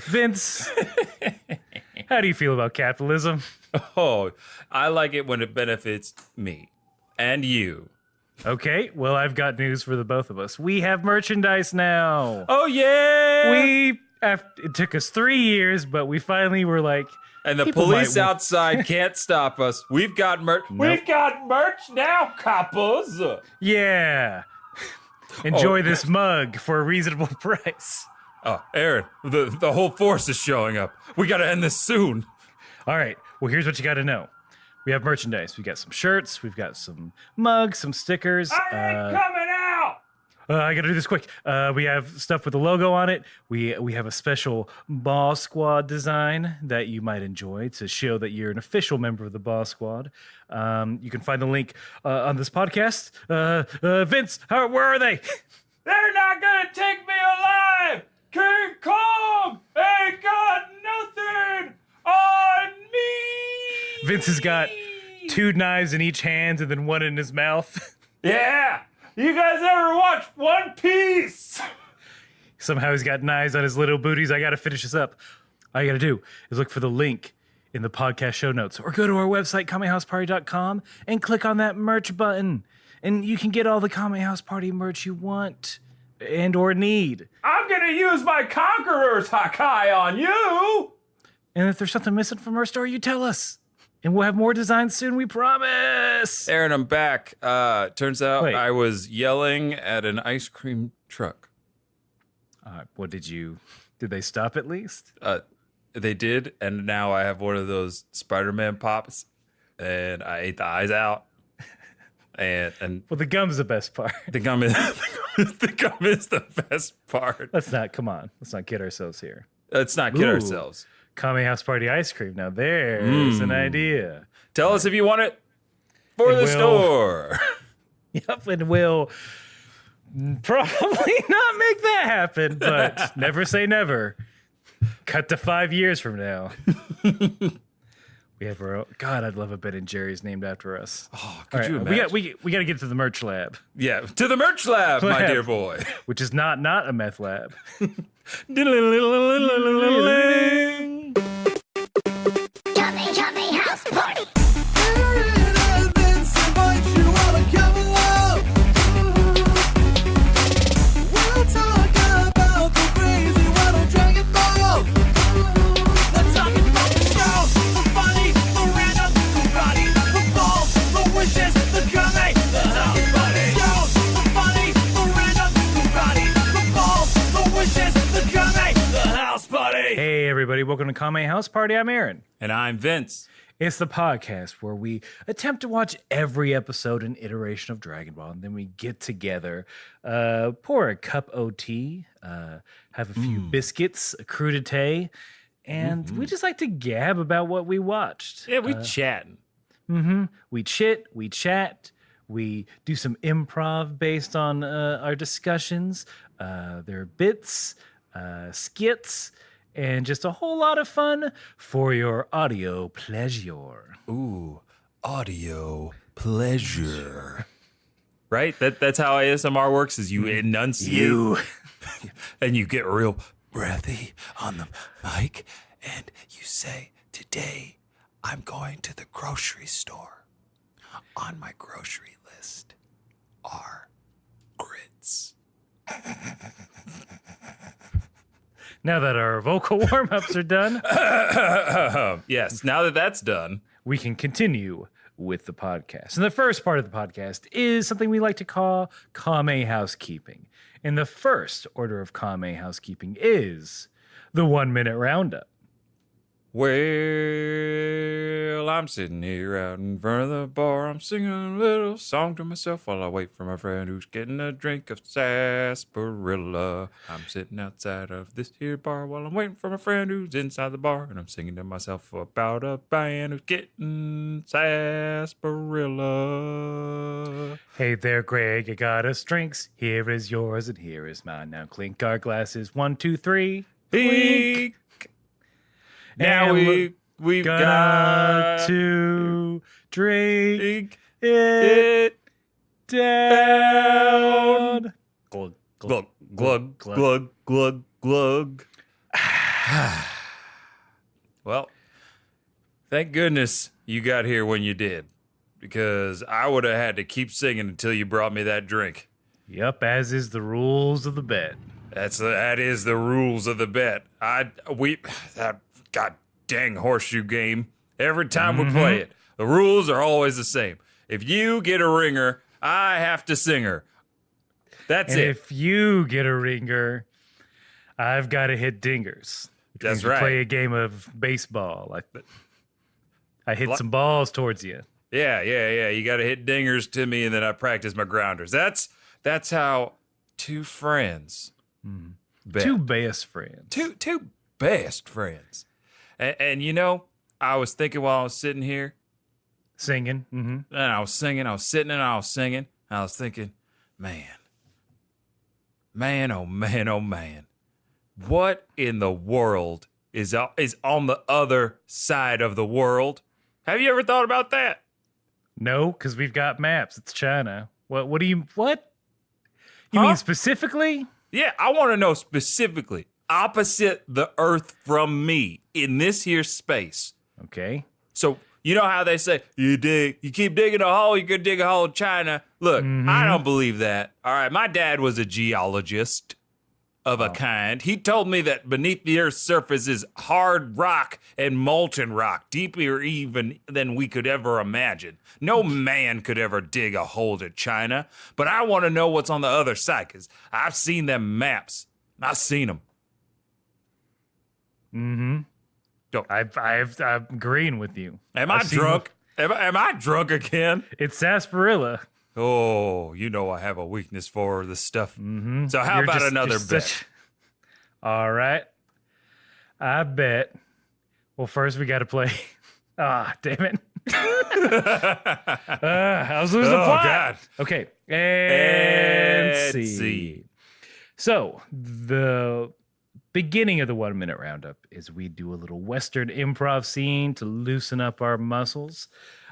Vince, how do you feel about capitalism? Oh, I like it when it benefits me and you. Okay, well, I've got news for the both of us. We have merchandise now. Oh, yeah. It took us 3 years, but we finally were like, And the police outside can't stop us. We've got merch. Nope. We've got merch now, coppers. Yeah. Enjoy this mug for a reasonable price. Oh, Aaron, the whole force is showing up. We got to end this soon. All right, well, here's what you got to know. We have merchandise. We got some shirts. We've got some mugs, some stickers. I ain't coming out. I got to do this quick. We have stuff with the logo on it. We have a special Ball Squad design that you might enjoy to show that you're an official member of the Ball Squad. You can find the link on this podcast. Vince, where are they? They're not going to take me alive. King Kong ain't got nothing on me. Vince has got 2 knives in each hand and then one in his mouth. Yeah. You guys ever watch One Piece? Somehow he's got knives on his little booties. I got to finish this up. All you got to do is look for the link in the podcast show notes or go to our website, kamehouseparty.com, and click on that merch button. And you can get all the Kame House Party merch you want and or need. I'm going to use my Conqueror's Hakai on you. And if there's something missing from our store, you tell us. And we'll have more designs soon, we promise. Aaron, I'm back. Turns out Wait. I was yelling at an ice cream truck. Did they stop at least? They did, and now I have one of those Spider-Man pops, and I ate the eyes out. And Well, the gum's the best part. the gum is the gum is the best part. Let's not kid ourselves here. Let's not kid Ooh. ourselves. Kame House Party ice cream. Now there's an idea. Tell us if you want it for the store. Yep, and we'll probably not make that happen, but never say never. Cut to 5 years from now. We have our own. God, I'd love a Ben and Jerry's named after us. Oh, could you imagine? We got to get to the merch lab, Yeah, to the merch lab, my dear boy. which is not a meth lab. Kame House Party. Hey, everybody, welcome to Kame House Party. I'm Aaron. And I'm Vince. It's the podcast where we attempt to watch every episode and iteration of Dragon Ball, and then we get together, pour a cup of tea, have a few biscuits, a crudité, and we just like to gab about what we watched. Yeah, we chatting. We chit, we chat, we do some improv based on our discussions. There are bits, skits, and just a whole lot of fun for your audio pleasure. Ooh, audio pleasure. Right? That's how ASMR works, is you enunciate. And you get real breathy on the mic. And you say, today I'm going to the grocery store. On my grocery list are grits. Now that our vocal warm-ups are done, Yes, now that that's done. we can continue with the podcast. And the first part of the podcast is something we like to call Kame Housekeeping. And the first order of Kame Housekeeping is the 1 minute roundup. Well, I'm sitting here out in front of the bar. I'm singing a little song to myself while I wait for my friend who's getting a drink of sarsaparilla. I'm sitting outside of this here bar while I'm waiting for my friend who's inside the bar. And I'm singing to myself about a band who's getting sarsaparilla. Hey there, Greg, I got us drinks. Here is yours and here is mine. Now clink our glasses. 1, 2, 3. Clink. Now And we've got got to drink it it down. Glug, glug, glug, glug, glug, glug. Well, thank goodness you got here when you did, because I would have had to keep singing until you brought me that drink. Yep, as is the rules of the bet. That is the rules of the bet. That god dang horseshoe game. Every time we play it, the rules are always the same. If you get a ringer, I have to sing her. That's And it. if you get a ringer, I've got to hit dingers. Which That's means we right. Play a game of baseball. I hit some balls towards you. Yeah. You got to hit dingers to me, and then I practice my grounders. That's how two friends bet. Two best friends. Two best friends. And you know, I was thinking while I was sitting here, Singing. Mm-hmm. and I was singing. I was sitting and I was singing. I was thinking, man, oh man, what in the world is on the other side of the world? Have you ever thought about that? No, because we've got maps. It's China. What do you, what? You Huh? mean specifically? Yeah, I want to know specifically, opposite the Earth from me in this here space. Okay. So you know how they say you keep digging a hole, you could dig a hole in China. Look, I don't believe that. All right, my dad was a geologist of a kind. He told me that beneath the Earth's surface is hard rock and molten rock, deeper even than we could ever imagine. No man could ever dig a hole to China, but I want to know what's on the other side because I've seen them maps. I've seen them. I'm agreeing with you. Am I drunk? Am I drunk again? It's sarsaparilla. Oh, you know I have a weakness for this stuff. So how You're about just- another just bet? All right. I bet. Well, first we got to play. Damn it. I was losing the Oh, plot. God. Okay. And Let's see. see. So the beginning of the 1 minute roundup is we do a little Western improv scene to loosen up our muscles.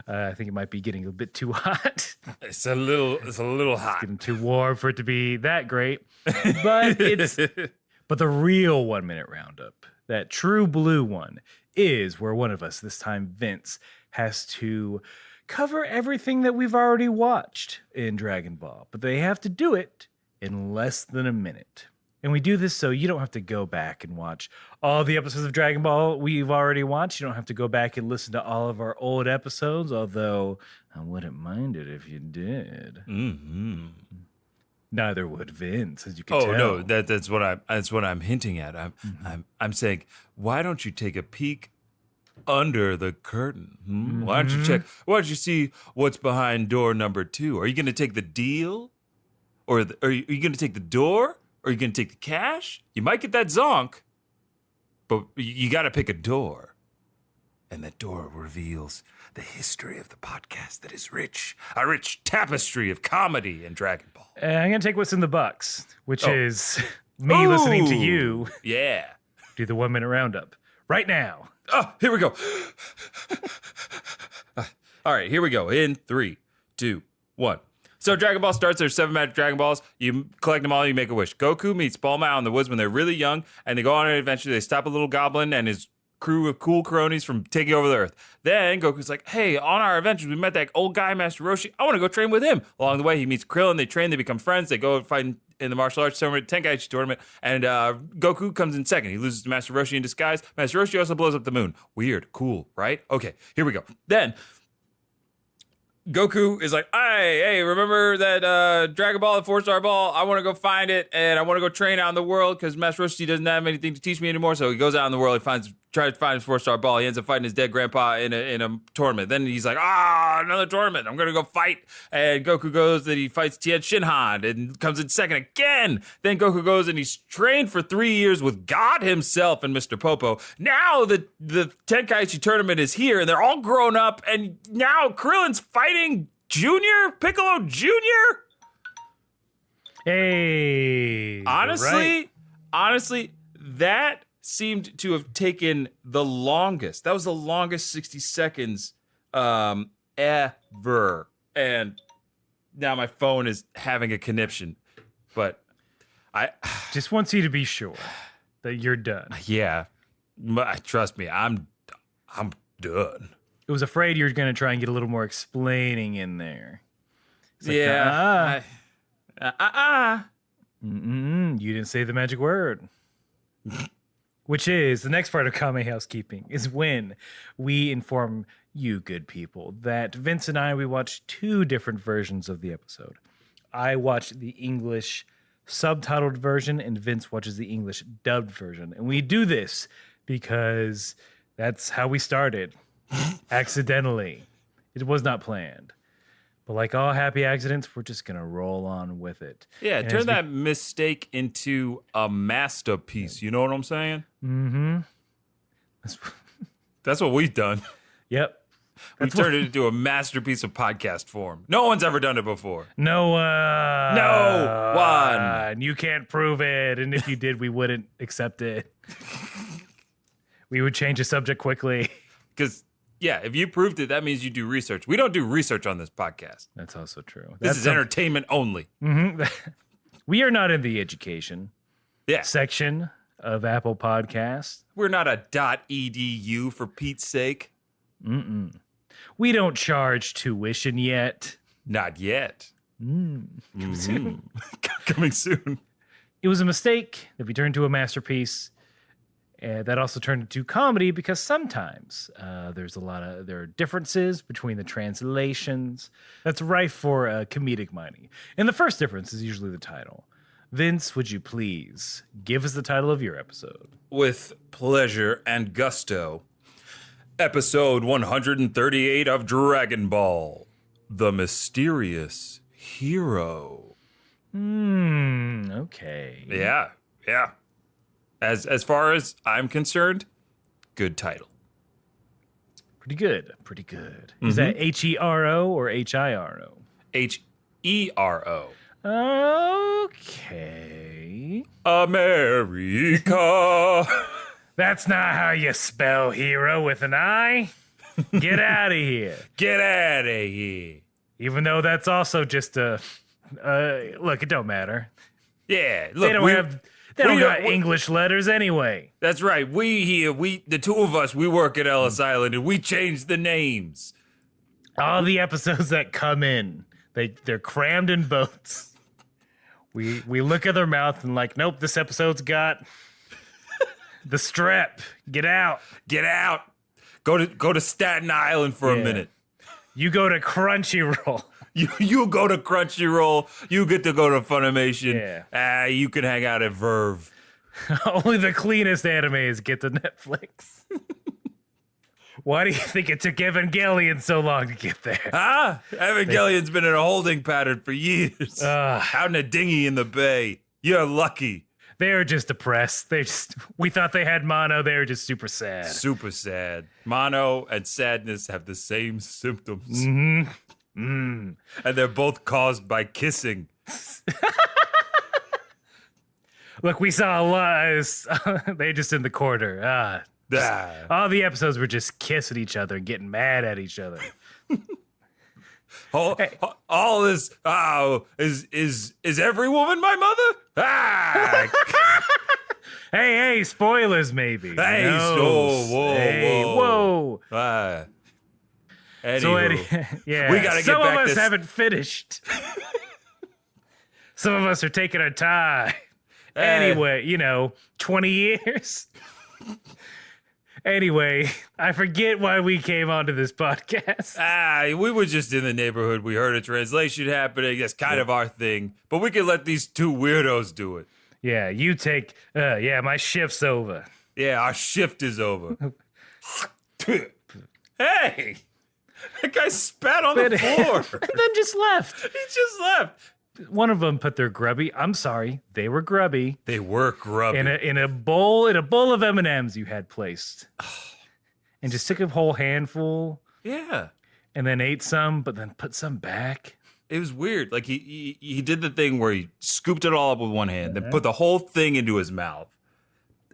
I think it might be getting a bit too hot. It's a little hot. Getting too warm for it to be that great. But but the real 1 minute roundup, that true blue one, is where one of us, this time Vince, has to cover everything that we've already watched in Dragon Ball. But they have to do it in less than a minute. And we do this so you don't have to go back and watch all the episodes of Dragon Ball we've already watched. You don't have to go back and listen to all of our old episodes, although I wouldn't mind it if you did. Mm-hmm. Neither would Vince, as you can Oh tell. no, that's what I'm hinting at. I'm saying, why don't you take a peek under the curtain? Why don't you check? Why don't you see what's behind door number 2? Are you going to take the deal, or are you going to take the door? Or are you going to take the cash? You might get that zonk, but you got to pick a door. And that door reveals the history of the podcast that is rich. A rich tapestry of comedy and Dragon Ball. I'm going to take what's in the box, which Oh. is me listening to Ooh, you Yeah. do the 1 minute roundup right now. Oh, here we go. All right, here we go. In 3, 2, 1. So Dragon Ball starts. There's 7 magic Dragon Balls. You collect them all. You make a wish. Goku meets Bulma out in the woods when they're really young, and they go on an adventure. They stop a little goblin and his crew of cool cronies from taking over the Earth. Then Goku's like, "Hey, on our adventures, we met that old guy, Master Roshi. I want to go train with him." Along the way, he meets Krillin. They train. They become friends. They go fight in the martial arts tournament, Tenkaichi tournament, and Goku comes in second. He loses to Master Roshi in disguise. Master Roshi also blows up the moon. Weird, cool, right? Okay, here we go. Then Goku is like, hey, remember that Dragon Ball, the 4-star ball? I want to go find it, and I want to go train out in the world because Master Roshi doesn't have anything to teach me anymore. So he goes out in the world, tries to find his 4-star ball. He ends up fighting his dead grandpa in a tournament. Then he's like, another tournament. I'm going to go fight. And Goku goes that he fights Tien Shinhan and comes in second again. Then Goku goes and he's trained for 3 years with God himself and Mr. Popo. Now the Tenkaichi tournament is here, and they're all grown up, and now Krillin's fighting Piccolo Jr.? Hey. you're right. Honestly, that seemed to have taken the longest. That was the longest 60 seconds ever. And now my phone is having a conniption. But I Just wants you to be sure that you're done. yeah. Trust me, I'm done. It was afraid you were going to try and get a little more explaining in there. It's like, Yeah. You didn't say the magic word. Which is, the next part of Kame Housekeeping is when we inform you good people that Vince and I, we watched 2 different versions of the episode. I watched the English subtitled version and Vince watches the English dubbed version. And we do this because that's how we started. Accidentally. It was not planned. But like all happy accidents, we're just going to roll on with it. Yeah, And turn that mistake into a masterpiece. You know what I'm saying? Mm-hmm. That's what we've done. Yep. We've turned it into a masterpiece of podcast form. No one's ever done it before. No one. You can't prove it. And if you did, we wouldn't accept it. We would change the subject quickly. Because, yeah, if you proved it, that means you do research. We don't do research on this podcast. That's also true. This is entertainment only. Mm-hmm. We are not in the education section of Apple Podcasts. We're not a .edu for Pete's sake. We don't charge tuition yet. Not yet. Coming soon. It was a mistake that we turned to a masterpiece. That also turned into comedy because sometimes there are differences between the translations. That's rife for comedic mining. And the first difference is usually the title. Vince, would you please give us the title of your episode? With pleasure and gusto. Episode 138 of Dragon Ball. The Mysterious Hero. Okay. Yeah. As far as I'm concerned, good title. Pretty good. Is that Hero or Hiro? Hero. Okay. America. That's not how you spell hero with an I. Get out of here. Get out of here. Even though that's also just a look, it don't matter. Yeah, look, they don't got English letters anyway. That's right. The 2 of us, we work at Ellis Island and we change the names. All the episodes that come in, they're crammed in boats. We look at their mouth and like, nope, this episode's got the strep. Get out. Get out. Go to Staten Island for a minute. You go to Crunchyroll. You go to Crunchyroll. You get to go to Funimation. Yeah. You can hang out at Verve. Only the cleanest animes get to Netflix. Why do you think it took Evangelion so long to get there? Evangelion's been in a holding pattern for years. Out in a dinghy in the bay. You're lucky. They were just depressed. We thought they had mono. They were just super sad. Super sad. Mono and sadness have the same symptoms. And they're both caused by kissing. Look, we saw a lot. They just in the corner. All the episodes were just kissing each other and getting mad at each other. All this. Oh, is every woman my mother? Hey, spoilers maybe. Hey, whoa. Anywho, So yeah, we gotta get some back of us this. haven't finished. Some of us are taking our time. Anyway, 20 years. Anyway, I forget why we came onto this podcast. We were just in the neighborhood. We heard a translation happening. That's kind of our thing. But we can let these 2 weirdos do it. Yeah, you take. My shift's over. Yeah, our shift is over. Hey! That guy spat on the floor. And then just left. He just left. One of them put their grubby. I'm sorry, they were grubby. They were grubby. In a bowl of M&Ms you had placed, and just took a whole handful. Yeah. And then ate some, but then put some back. It was weird. Like he did the thing where he scooped it all up with one hand, then put the whole thing into his mouth,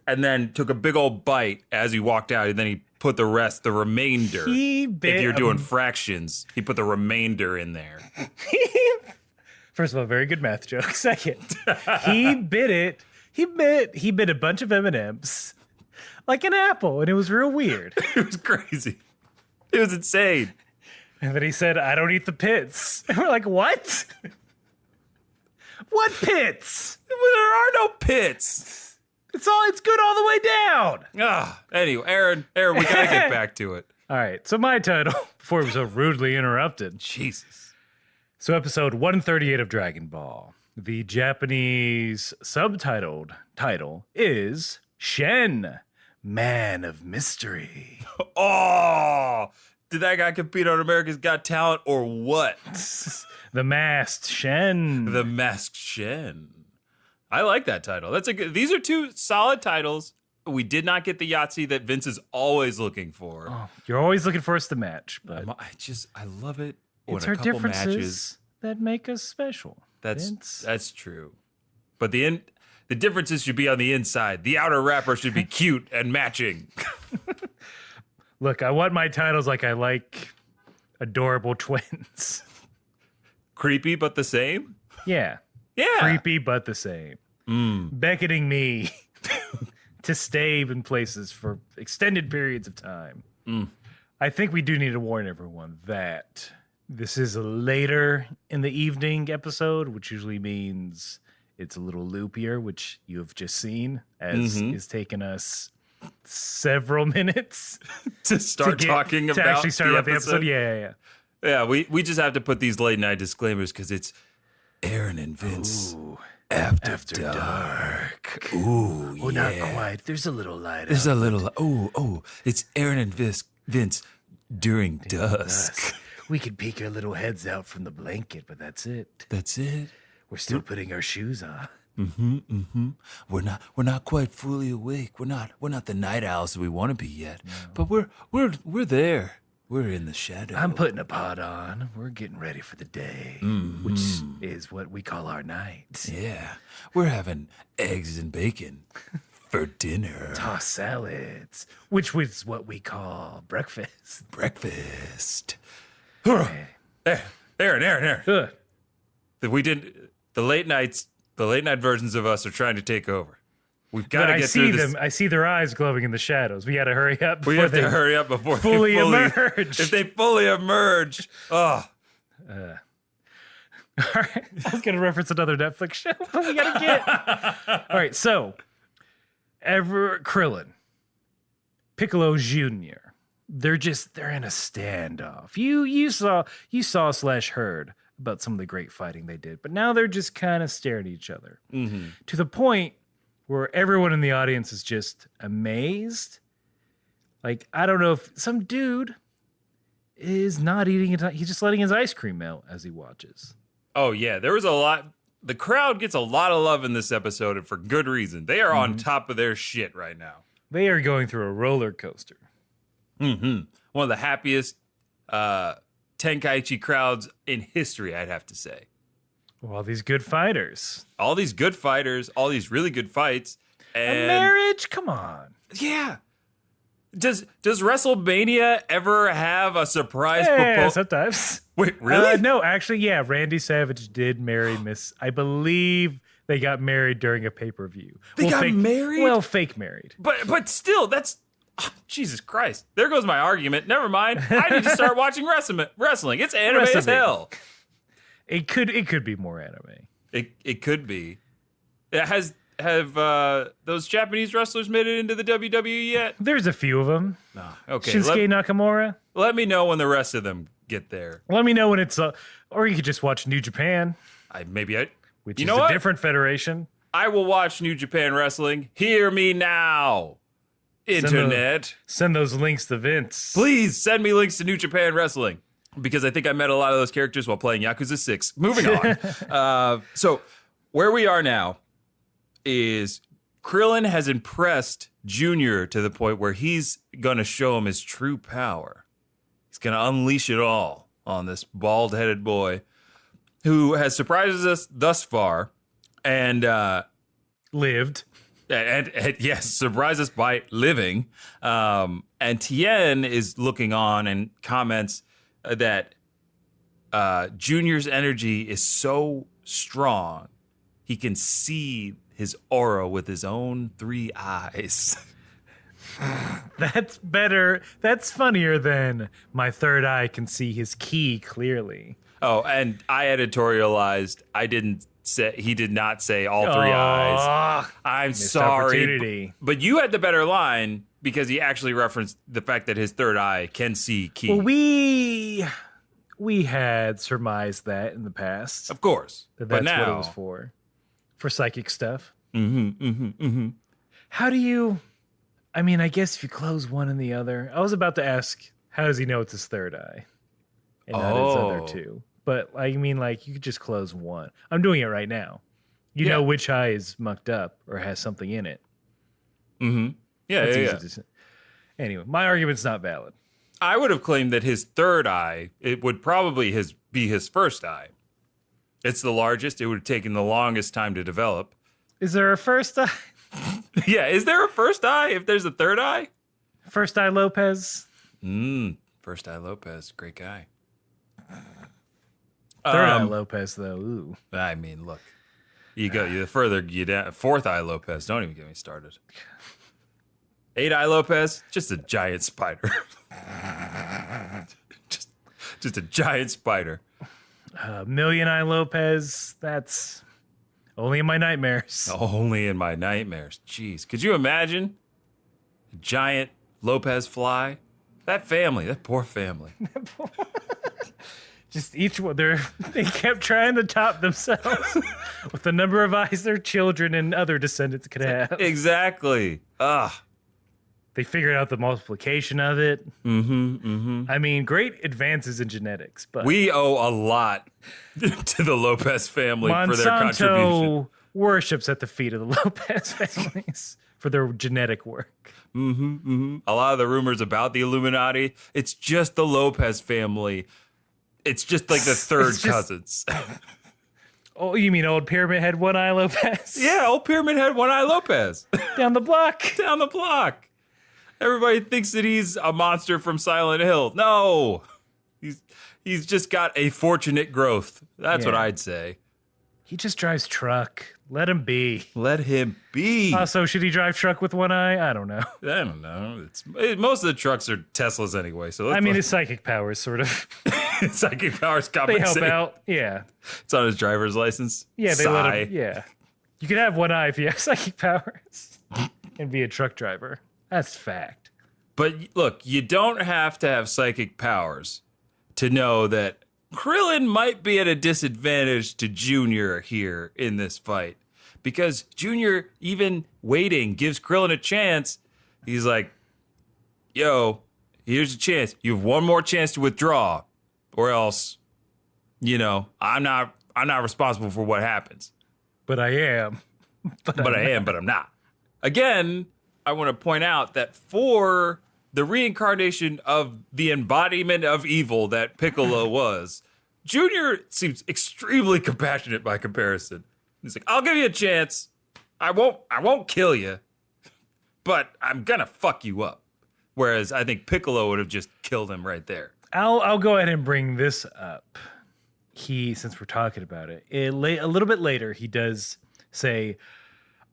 and then took a big old bite as he walked out, and then he put the remainder. If you're doing fractions, he put the remainder in there. First of all, very good math joke. Second, he bit it. He bit a bunch of M&Ms like an apple, and it was real weird. It was crazy. It was insane. And then he said, I don't eat the pits. And we're like, what? What pits? There are no pits. It's good all the way down. Anyway, Aaron, we gotta get back to it. All right, so my title, before it was so rudely interrupted. Jesus. So episode 138 of Dragon Ball. The Japanese subtitled title is Shen, Man of Mystery. Oh, did that guy compete on America's Got Talent or what? The Masked Shen. The Masked Shen. I like that title. These are two solid titles. We did not get the Yahtzee that Vince is always looking for. Oh, you're always looking for us to match, but I love it. it's when our a couple differences matches. that make us special. That's true. But the differences should be on the inside. The outer wrapper should be cute and matching. Look, I want my titles like I like adorable twins. Creepy but the same? Yeah. Yeah. Creepy but the same. Beckoning me to stay in places for extended periods of time. I think we do need to warn everyone that this is a later in the evening episode, which usually means it's a little loopier, which you have just seen, as is taking us several minutes to start talking about actually start the about the episode. Yeah. Yeah, we just have to put these late night disclaimers because it's Aaron and Vince after dark. Ooh, yeah. Oh, not quite. There's a little light. There's a little. It's Aaron and Vince during dusk. We could peek our little heads out from the blanket, but that's it. That's it. We're still putting our shoes on. We're not quite fully awake. We're not the night owls that we want to be yet. But we're there. We're in the shadow. I'm putting a pot on. We're getting ready for the day, which is what we call our night. Yeah, we're having eggs and bacon for dinner. Tossed salads, which was what we call breakfast. Breakfast. Aaron. We did the late night versions of us are trying to take over. We've got to get through this. I see their eyes glowing in the shadows. We got to hurry up. We have to hurry up before fully they emerge. If they fully emerge, all right, I was going to reference another Netflix show, but we got to get. All right, so Krillin, Piccolo Jr. They're in a standoff. You saw/heard about some of the great fighting they did, but now they're just kind of staring at each other to the point where everyone in the audience is just amazed. Like, I don't know if some dude is not eating it. He's just letting his ice cream melt as he watches. Oh, yeah. There was a lot. The crowd gets a lot of love in this episode, and for good reason. They are on top of their shit right now. They are going through a roller coaster. One of the happiest Tenkaichi crowds in history, I'd have to say. All these good fighters. All these good fighters, all these really good fights. And a marriage? Come on. Yeah. Does WrestleMania ever have a surprise proposal? Sometimes. Wait, really? No, actually, yeah. Randy Savage did marry Miss. I believe they got married during a pay-per-view. They got married? Well, fake married. But still, that's... Jesus Christ. There goes my argument. Never mind. I need to start watching wrestling. It's anime as hell. It could be more anime. It could be. Have those Japanese wrestlers made it into the WWE yet? There's a few of them. No. Okay. Shinsuke Nakamura. Let me know when the rest of them get there. Let me know when it's or you could just watch New Japan. Which is a different federation. I will watch New Japan Wrestling. Hear me now. Internet. Send those links to Vince. Please send me links to New Japan Wrestling. Because I think I met a lot of those characters while playing Yakuza 6. Moving on. So where we are now is Krillin has impressed Junior to the point where he's going to show him his true power. He's going to unleash it all on this bald-headed boy who has surprised us thus far and lived. And yes, surprised us by living. And Tien is looking on and comments that Junior's energy is so strong, he can see his aura with his own 3 eyes. That's better. That's funnier than my third eye can see his key clearly. Oh, and I editorialized. He did not say all three eyes. I'm Missed sorry. opportunity. But you had the better line because he actually referenced the fact that his third eye can see key. Well, we had surmised that in the past. Of course. That's but now, what it was for psychic stuff. How do you? I mean, I guess if you close one and the other. I was about to ask, how does he know it's his third eye and not his other two? But I mean, like, you could just close one. I'm doing it right now. You know which eye is mucked up or has something in it. Yeah, That's yeah. easy to. Anyway, my argument's not valid. I would have claimed that his third eye, it would probably be his first eye. It's the largest. It would have taken the longest time to develop. Is there a first eye? Yeah, is there a first eye if there's a third eye? First eye Lopez? First eye Lopez, great guy. Third eye Lopez, though. Ooh. I mean, look. The further you down, fourth eye Lopez, don't even get me started. Eight eye Lopez, just a giant spider. just a giant spider. Million eye Lopez, that's only in my nightmares. Only in my nightmares. Jeez. Could you imagine a giant Lopez fly? That family, that poor family. Just each one, they kept trying to top themselves with the number of eyes their children and other descendants could have. Exactly. They figured out the multiplication of it. I mean, great advances in genetics, but we owe a lot to the Lopez family for their contribution. Monsanto worships at the feet of the Lopez families for their genetic work. A lot of the rumors about the Illuminati, it's just the Lopez family. It's just like the third cousins. Oh, you mean old Pyramid Head One Eye Lopez? Yeah, old Pyramid Head One Eye Lopez. Down the block. Down the block. Everybody thinks that he's a monster from Silent Hill. No. He's just got a fortunate growth. That's what I'd say. He just drives truck. Let him be. Let him be. Also, should he drive truck with one eye? I don't know. I don't know. Most of the trucks are Teslas anyway. So I mean, his psychic powers sort of. Psychic powers They compensate. help out. Yeah. It's on his driver's license. Yeah, they let him. Yeah. You could have one eye if you have psychic powers and be a truck driver. That's fact. But look, you don't have to have psychic powers to know that Krillin might be at a disadvantage to Junior here in this fight. Because Junior, even waiting, gives Krillin a chance. He's like, yo, here's a chance. You have one more chance to withdraw. Or else, I'm not responsible for what happens. But I am. But I'm not. Again, I want to point out that for the reincarnation of the embodiment of evil that Piccolo was, Junior seems extremely compassionate by comparison. He's like, I'll give you a chance. I won't kill you, but I'm gonna fuck you up. Whereas I think Piccolo would have just killed him right there. I'll go ahead and bring this up. Since we're talking about it, a little bit later, he does say,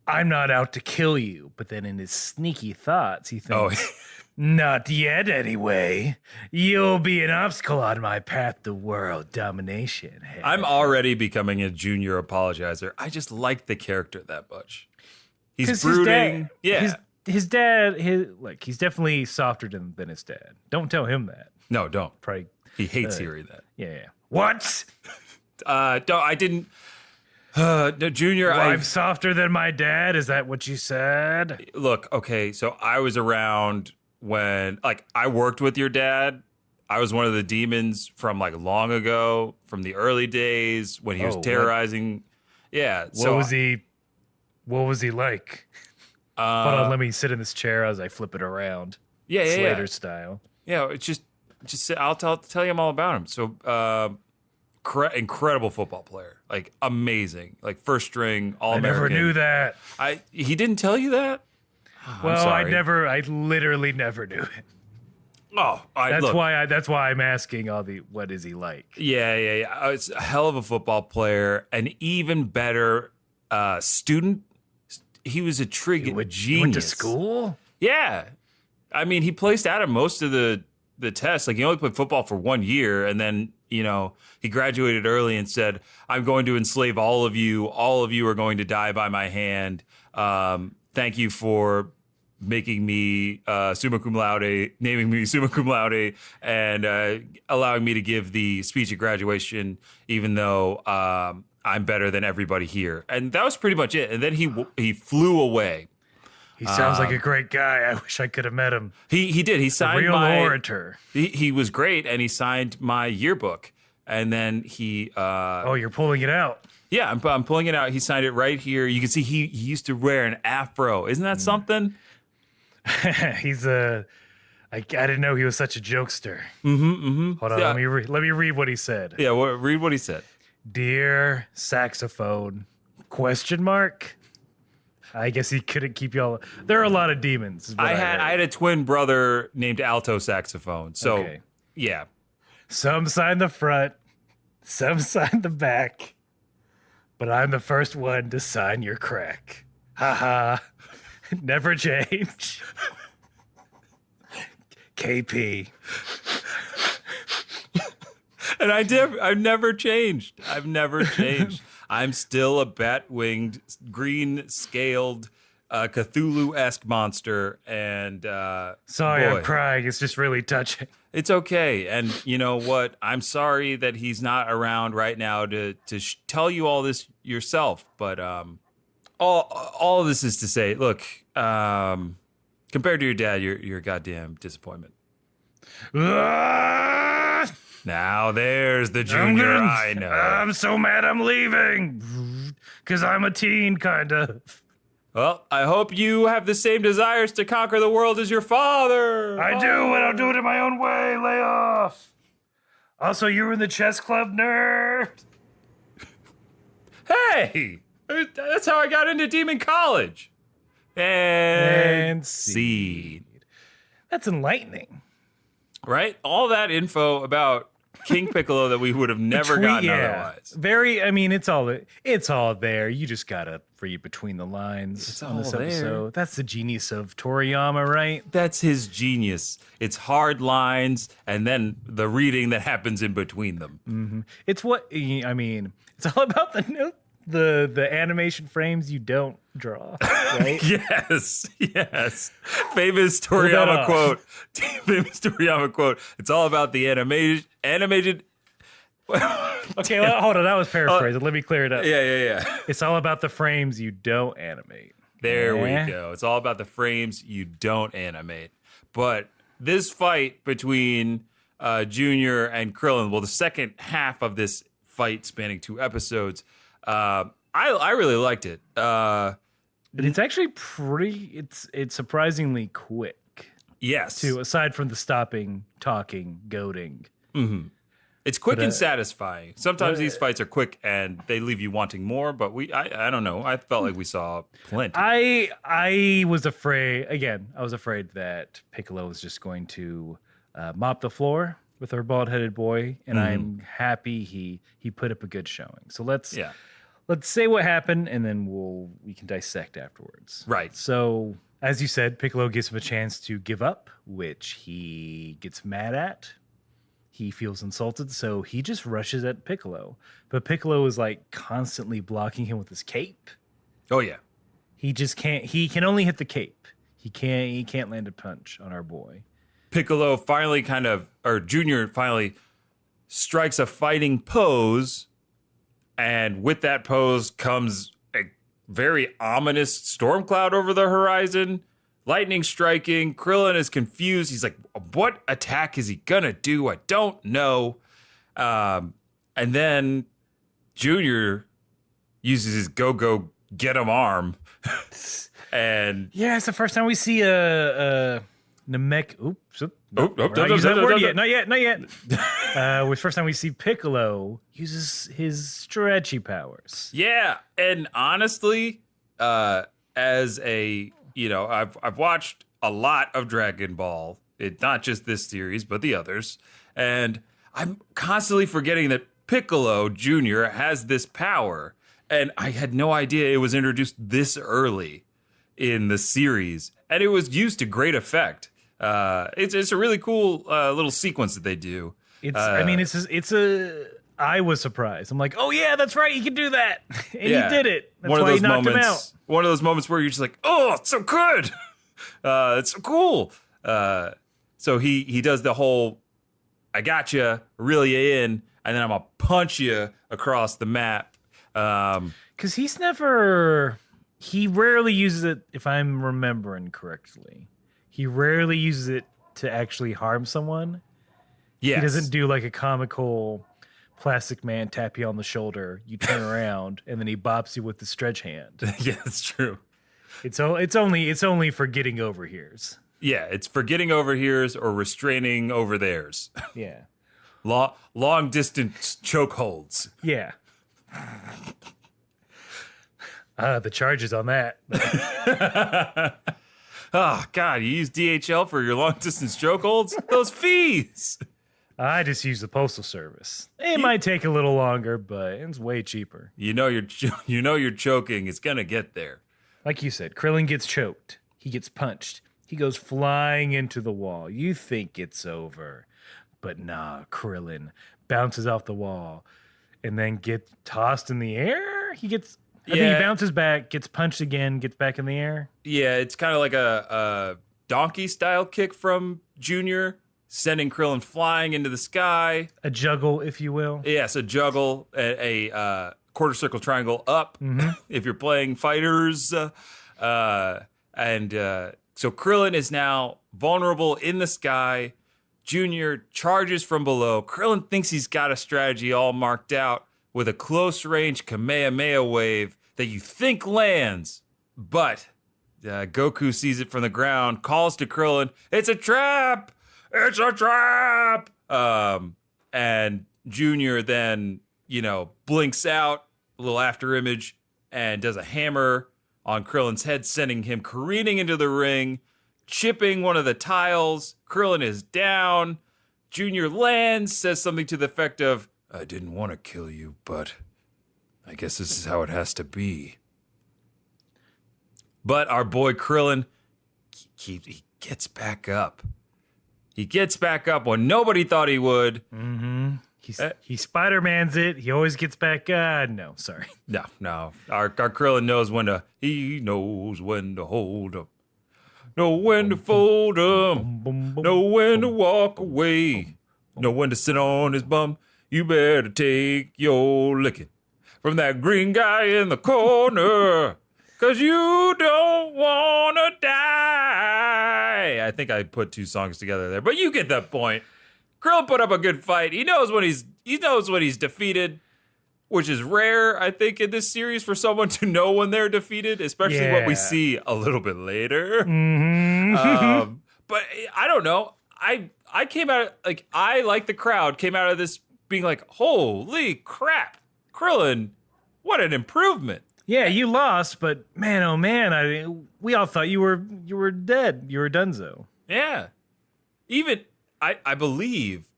I'm not out to kill you. But then in his sneaky thoughts, he thinks, not yet anyway. You'll be an obstacle on my path to world domination. Hey. I'm already becoming a Junior apologizer. I just like the character that much. He's brooding. His dad, he's definitely softer than his dad. Don't tell him that. No, don't. Probably. He hates hearing that. Yeah. What? No, I didn't. No, Junior, I'm softer than my dad. Is that what you said? Look, okay, so I was around when, I worked with your dad. I was one of the demons from, long ago, from the early days when he was terrorizing. Yeah. What was he like? Hold on, let me sit in this chair as I flip it around. Yeah, Slater style. Yeah, it's just I'll tell you all about him. So, incredible football player, amazing, first string All-American. I never knew that. He didn't tell you that? Well, I literally never knew it. Oh, that's why I'm asking what is he like? Yeah. It's a hell of a football player, an even better student. He was a trig genius. You went to school? Yeah. I mean, he placed out of most of the tests. Like, he only played football for 1 year, and then, you know, he graduated early and said, I'm going to enslave all of you. All of you are going to die by my hand. Thank you for making me summa cum laude, naming me summa cum laude, and allowing me to give the speech at graduation, even though I'm better than everybody here. And that was pretty much it. And then he flew away. He sounds like a great guy. I wish I could have met him. He did. He signed real my orator. He was great, and he signed my yearbook. And then he. Oh, you're pulling it out. Yeah, I'm pulling it out. He signed it right here. You can see he used to wear an afro. Isn't that something? He's I didn't know he was such a jokester. Hold on, Yeah. let me read what he said. Yeah, read what he said. Dear saxophone, question mark. I guess he couldn't keep y'all. There are a lot of demons. is what I heard. had a twin brother named alto saxophone. So Okay. yeah, Some sign the front, some sign the back, but I'm the first one to sign your crack. Ha ha. Never change. KP. and I've never changed. I've never changed. I'm still a bat-winged, green-scaled, Cthulhu-esque monster. And Sorry, boy, I'm crying. It's just really touching. it's okay. And you know what? I'm sorry that he's not around right now to tell you all this yourself. But all of this is to say, look, compared to your dad, you're a goddamn disappointment. Ah! Now there's the junior I know. I'm so mad I'm leaving. Because I'm a teen, kind of. Well, I hope you have the same desires to conquer the world as your father. I do, and I'll do it in my own way. Lay off. Also, you were in the chess club, nerd. Hey, that's how I got into Demon College. And seed. That's enlightening. Right? All that info about King Piccolo that we would have never gotten otherwise. Very. I mean, it's all there. You just gotta read between the lines It's on this all there. episode. That's the genius of Toriyama, right? That's his genius. It's hard lines and then the reading that happens in between them. It's what I mean. It's all about the animation frames you don't draw, right? Yes. Famous that Toriyama off. quote. Famous Toriyama quote. It's all about the animated. Okay, hold on. That was paraphrased. Let me clear it up. Yeah. It's all about the frames you don't animate. There Yeah. we go. It's all about the frames you don't animate. But this fight between Junior and Krillin, well, the second half of this fight spanning 2 episodes, I really liked it. But it's actually it's surprisingly quick Yes. too, aside from the stopping, talking, goading. It's quick But, and satisfying. Sometimes these fights are quick and they leave you wanting more, but I don't know. I felt like we saw plenty. I was afraid that Piccolo was just going to mop the floor with our bald-headed boy, and I'm happy he put up a good showing. So let's say what happened, and then we can dissect afterwards. Right. So, as you said, Piccolo gives him a chance to give up, which he gets mad at. He feels insulted, so he just rushes at Piccolo. But Piccolo is like constantly blocking him with his cape. Oh, yeah. He just can't. He can only hit the cape. He can't land a punch on our boy. Piccolo Junior finally strikes a fighting pose, and with that pose comes a very ominous storm cloud over the horizon, lightning striking. Krillin is confused. He's like, what attack is he gonna do? I don't know. And then Junior uses his go get him arm. And Yeah, it's the first time we see a Namek. Oops. Oh, We're not using that word yet. Not yet. It's the first time we see Piccolo uses his stretchy powers. yeah, and honestly, as a I've watched a lot of Dragon Ball. Not just this series, but the others, and I'm constantly forgetting that Piccolo Jr. has this power, and I had no idea it was introduced this early in the series, and it was used to great effect. It's a really cool little sequence that they do. I was surprised. I'm like, oh yeah, that's right, he can do that, and he did it. That's one of why those he knocked moments, him out. One of those moments where you're just like, oh, it's so good. It's so cool. So he does the whole, I got you, reel you in, and then I'm gonna punch you across the map. Because he rarely uses it, if I'm remembering correctly. He rarely uses it to actually harm someone. Yes. He doesn't do like a comical plastic man tap you on the shoulder, you turn around, and then he bops you with the stretch hand. Yeah, that's true. It's only for getting over here's. Yeah, it's for getting over here's or restraining over theirs. Yeah. Long distance chokeholds. Yeah. The charges on that. Oh, God, you use DHL for your long distance chokeholds? Those fees. I just use the postal service. It might take a little longer, but it's way cheaper. You know you're choking. It's gonna get there. Like you said, Krillin gets choked. He gets punched. He goes flying into the wall. You think it's over, but nah. Krillin bounces off the wall and then gets tossed in the air. I think he bounces back, gets punched again, gets back in the air. Yeah, it's kind of like a donkey style kick from Junior, sending Krillin flying into the sky. A juggle, if you will. Yes, a juggle, a quarter circle triangle up, if you're playing fighters. So Krillin is now vulnerable in the sky. Junior charges from below. Krillin thinks he's got a strategy all marked out with a close-range Kamehameha wave that you think lands. But Goku sees it from the ground, calls to Krillin, "It's a trap! It's a trap!" And Junior then, blinks out, a little after image, and does a hammer on Krillin's head, sending him careening into the ring, chipping one of the tiles. Krillin is down. Junior lands, says something to the effect of, "I didn't want to kill you, but I guess this is how it has to be." But our boy Krillin, he gets back up. He gets back up when nobody thought he would. Mm-hmm. He Spider-Mans it. He always gets back. No, sorry. No. Our Krillin knows when to. He knows when to hold up. Know when to fold him. Know when to walk away. Know when to sit on his bum. You better take your licking from that green guy in the corner. 'Cause you don't wanna die. I think I put two songs together there, but you get the point. Krillin put up a good fight. He knows when he's defeated, which is rare, I think, in this series for someone to know when they're defeated, especially what we see a little bit later. Mm-hmm. But I don't know. I came out I like the crowd came out of this being like, holy crap, Krillin, what an improvement. Yeah, you lost, but man, oh man, we all thought you were dead. You were donezo. Yeah. Even, I believe,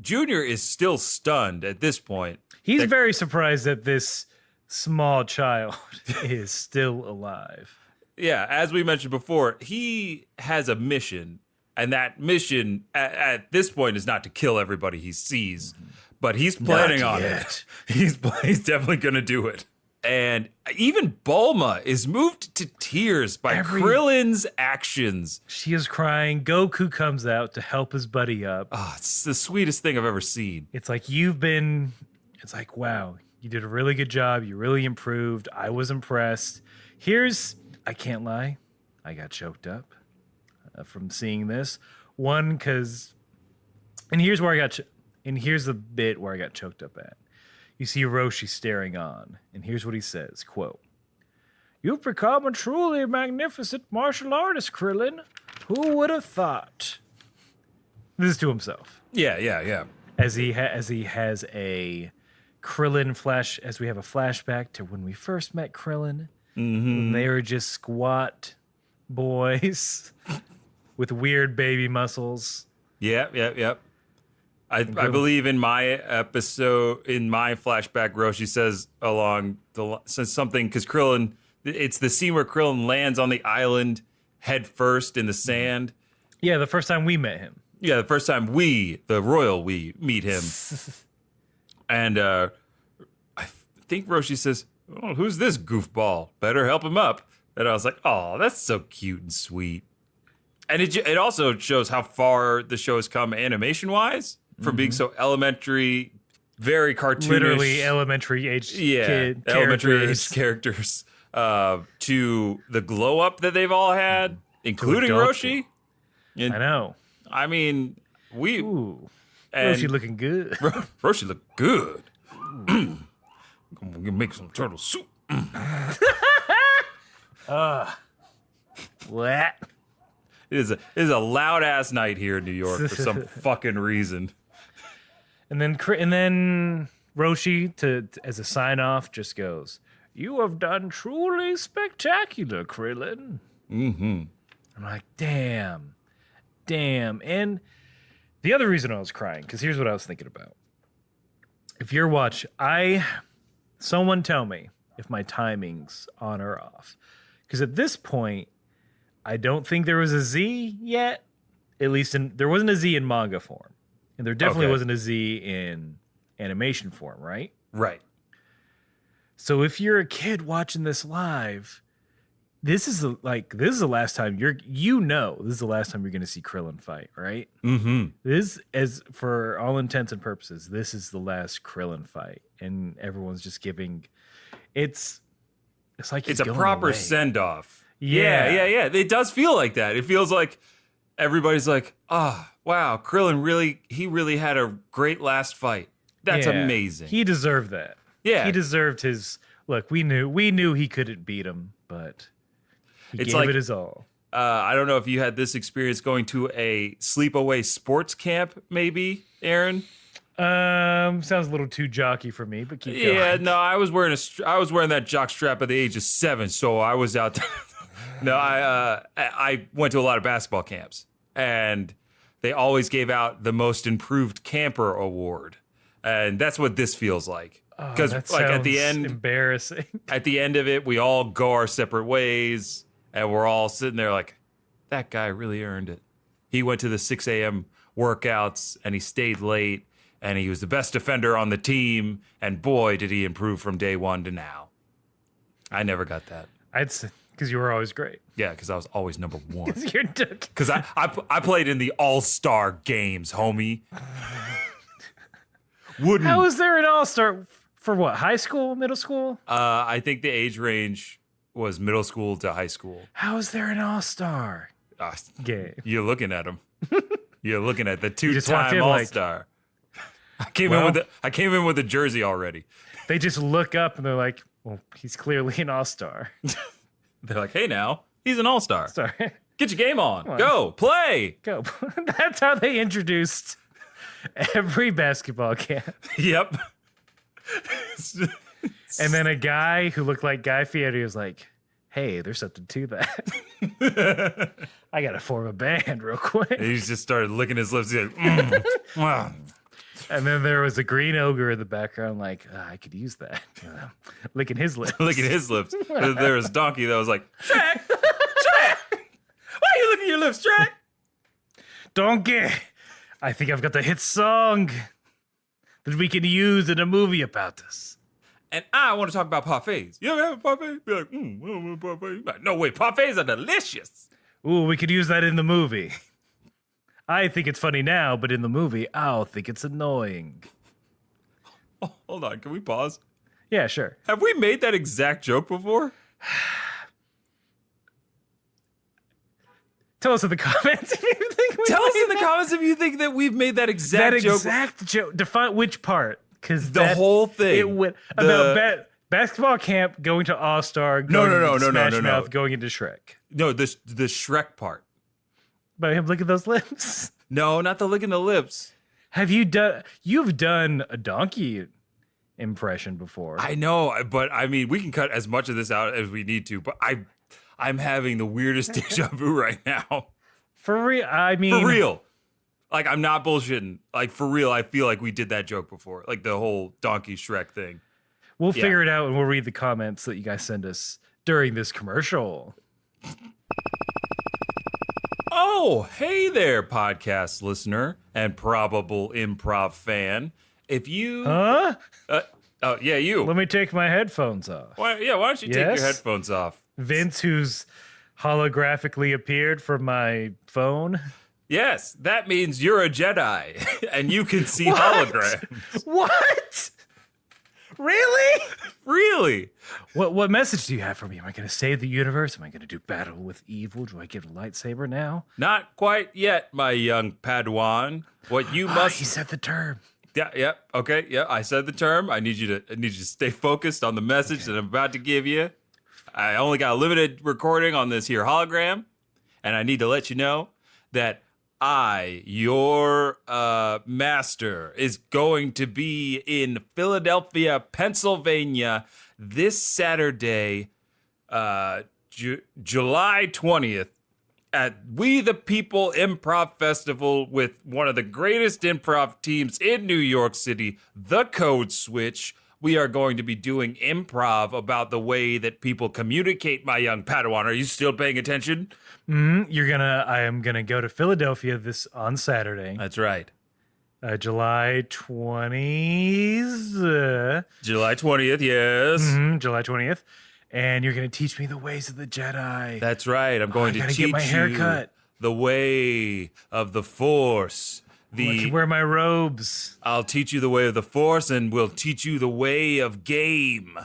Junior is still stunned at this point. He's very surprised that this small child is still alive. Yeah, as we mentioned before, he has a mission, and that mission at this point is not to kill everybody he sees, but he's planning on it. He's definitely going to do it. And even Bulma is moved to tears by Krillin's actions. She is crying. Goku comes out to help his buddy up. Oh, it's the sweetest thing I've ever seen. It's like wow, you did a really good job. You really improved. I was impressed. I can't lie, I got choked up from seeing this. One, here's the bit where I got choked up at. You see Roshi staring on, and here's what he says, quote, "You've become a truly magnificent martial artist, Krillin. Who would have thought?" This is to himself. Yeah. As he has a Krillin as we have a flashback to when we first met Krillin, when they were just squat boys with weird baby muscles. Yep. I believe in my episode, in my flashback, Roshi says something, because Krillin, it's the scene where Krillin lands on the island head first in the sand. Yeah, the first time we met him. Yeah, the first time we, the royal we, meet him. And I think Roshi says, "Oh, who's this goofball? Better help him up." And I was like, "Oh, that's so cute and sweet." And it also shows how far the show has come animation-wise from being so elementary, very cartoonish. Literally elementary aged kid elementary characters. aged characters to the glow-up that they've all had, including Roshi. And, I know. I mean, Ooh. and Roshi looking good. Roshi looked good. I'm gonna make some turtle soup. What? It is a loud ass night here in New York for some fucking reason. And then Roshi, as a sign off, just goes, "You have done truly spectacular, Krillin." Mm-hmm. I'm like, damn. And the other reason I was crying, because here's what I was thinking about. If you're someone tell me if my timing's on or off. Because at this point, I don't think there was a Z yet. At least there wasn't a Z in manga form. And there definitely wasn't a Z in animation form, right? Right. So if you're a kid watching this live, this is the last time this is the last time you're going to see Krillin fight, right? Mm-hmm. This, as for all intents and purposes, this is the last Krillin fight, and everyone's just giving. It's like it's a proper away. send off. Yeah. It does feel like that. It feels like everybody's like, wow, Krillin really had a great last fight. That's amazing. He deserved that. Yeah, he deserved his. Look, we knew he couldn't beat him, but he gave it his all. I don't know if you had this experience going to a sleepaway sports camp, maybe, Aaron. Sounds a little too jockey for me, but keep going. Yeah, no, I was wearing that jock strap at the age of 7, so I was out there. No, I went to a lot of basketball camps, and they always gave out the most improved camper award, and that's what this feels like. Because at the end, embarrassing. At the end of it, we all go our separate ways, and we're all sitting there like, that guy really earned it. He went to the 6 a.m. workouts, and he stayed late, and he was the best defender on the team, and boy, did he improve from day one to now. I never got that. I'd say because you were always great. Yeah, because I was always number one. Because I played in the All-Star games, homie. How is there an All-Star for what? High school, middle school? I think the age range was middle school to high school. How is there an All-Star game? You're looking at him. You're looking at the two-time All-Star. I came in with a jersey already. They just look up and they're like, "Well, he's clearly an All-Star." They're like, "Hey, now he's an All-Star. Sorry. Get your game on. Go play. Go." That's how they introduced every basketball camp. Yep. And then a guy who looked like Guy Fieri was like, "Hey, there's something to that. I gotta form a band real quick." And he just started licking his lips. He's like, wow. And then there was a green ogre in the background, like, I could use that. Licking his lips. Licking his lips. There was Donkey that was like, Shrek! Shrek! Why are you licking your lips, Shrek? Donkey! I think I've got the hit song that we can use in a movie about this. And I want to talk about parfaits. You ever have a parfait? Be like, I don't want a parfait. Like, no way, parfaits are delicious. Ooh, we could use that in the movie. I think it's funny now, but in the movie, I'll think it's annoying. Oh, hold on, can we pause? Yeah, sure. Have we made that exact joke before? Tell us in the comments if you think we Tell us in the that. comments if you think that we've made that exact joke. joke. Define which part, because The whole thing. It went about basketball camp going to All Star. No. Smash Mouth going into Shrek. No, the Shrek part. But him, look at those lips. No, not the licking the lips. You've done a donkey impression before. I know, but I mean, we can cut as much of this out as we need to. But I'm having the weirdest deja vu right now. For real, I mean, for real. Like, I'm not bullshitting. Like, for real, I feel like we did that joke before. Like the whole donkey Shrek thing. We'll figure it out and we'll read the comments that you guys send us during this commercial. Oh, hey there, podcast listener and probable improv fan. If you... Huh? Oh, yeah, you. Let me take my headphones off. Why don't you take Yes? your headphones off? Vince, who's holographically appeared from my phone. Yes, that means you're a Jedi, and you can see holograms. What? Really? Really? What message do you have for me? Am I going to save the universe? Am I going to do battle with evil? Do I get a lightsaber now? Not quite yet, my young Padawan. What you must... He said the term. Yeah, okay, yeah, I said the term. I need you to stay focused on the message that I'm about to give you. I only got a limited recording on this here hologram, and I need to let you know that I, your master, is going to be in Philadelphia, Pennsylvania this Saturday, July 20th, at We the People Improv Festival with one of the greatest improv teams in New York City, The Code Switch. We are going to be doing improv about the way that people communicate, my young Padawan. Are you still paying attention? I am gonna go to Philadelphia on Saturday, That's right. July 20th. July 20th, yes. July 20th, and you're gonna teach me the ways of the Jedi. That's right. I'm going to gotta teach get my hair you cut. the way of the Force. I can wear my robes. I'll teach you the way of the Force, and we'll teach you the way of game.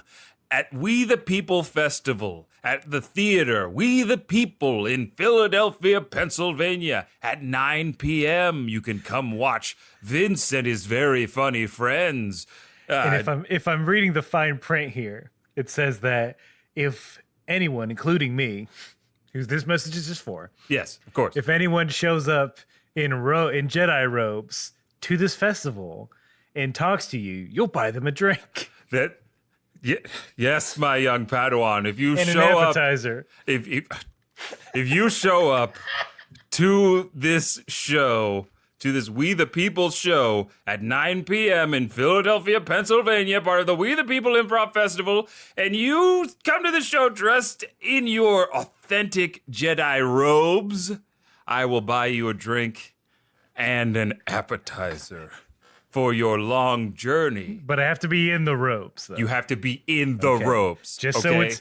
At We the People Festival, at the theater, We the People in Philadelphia, Pennsylvania, at 9 p.m. You can come watch Vince and his very funny friends. And if I'm reading the fine print here, it says that if anyone, including me, who this message is just for, Yes, of course. if anyone shows up in Jedi robes to this festival and talks to you, you'll buy them a drink Yes, my young Padawan. If you and an show up, appetizer. if you show up to this show, to this We the People show at 9 p.m. in Philadelphia, Pennsylvania, part of the We the People Improv Festival, and you come to the show dressed in your authentic Jedi robes, I will buy you a drink and an appetizer for your long journey. But I have to be in the robes, though. You have to be in the ropes. Just okay?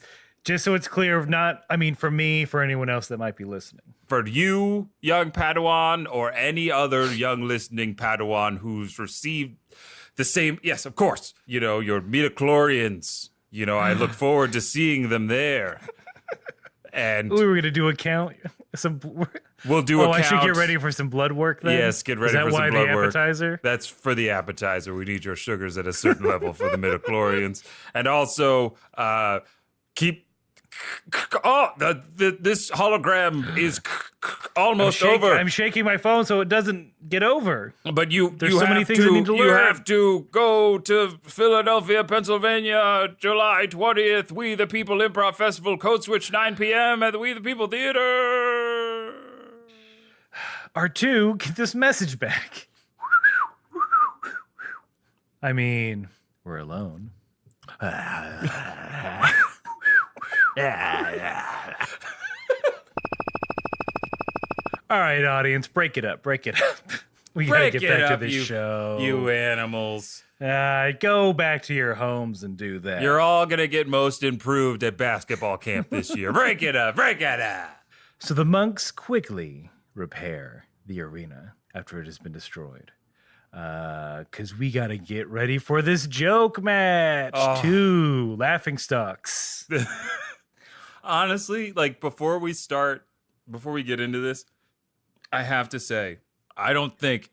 so it's clear of not, I mean, for me, for anyone else that might be listening. For you, young Padawan, or any other young listening Padawan who's received the same, yes, of course, your midichlorians. I look forward to seeing them there. And We were going to do a count. we'll do a count. I should get ready for some blood work then? Yes, get ready for some blood work. Is that why the appetizer? That's for the appetizer. We need your sugars at a certain level for the midichlorians. And also, keep... this hologram is almost over. I'm shaking my phone so it doesn't get over. But there's so many things I need to You learn. have to go to Philadelphia, Pennsylvania, July 20th. We the People Improv Festival, Code Switch, 9 p.m. at the We the People Theater. R2, get this message back. I mean, we're alone. All right, audience, break it up. We gotta get back to this show. You animals. Go back to your homes and do that. You're all going to get most improved at basketball camp this year. Break it up. So the monks quickly repair the arena after it has been destroyed. Because we got to get ready for this joke match. 2 laughing stocks. Honestly, before we get into this, I have to say, I don't think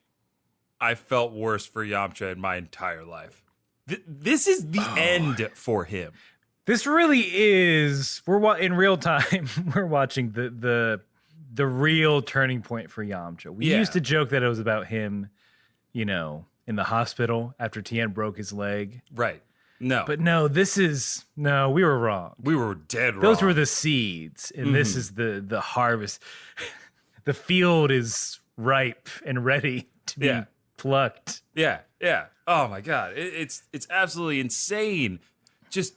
I felt worse for Yamcha in my entire life. This is the end for him. This really is. In real time. We're watching the real turning point for Yamcha. We used to joke that it was about him, in the hospital after Tien broke his leg. Right. No. But no, we were wrong. We were dead wrong. Those were the seeds, and this is the harvest. The field is ripe and ready to be plucked. Yeah. Oh my God, it's absolutely insane. Just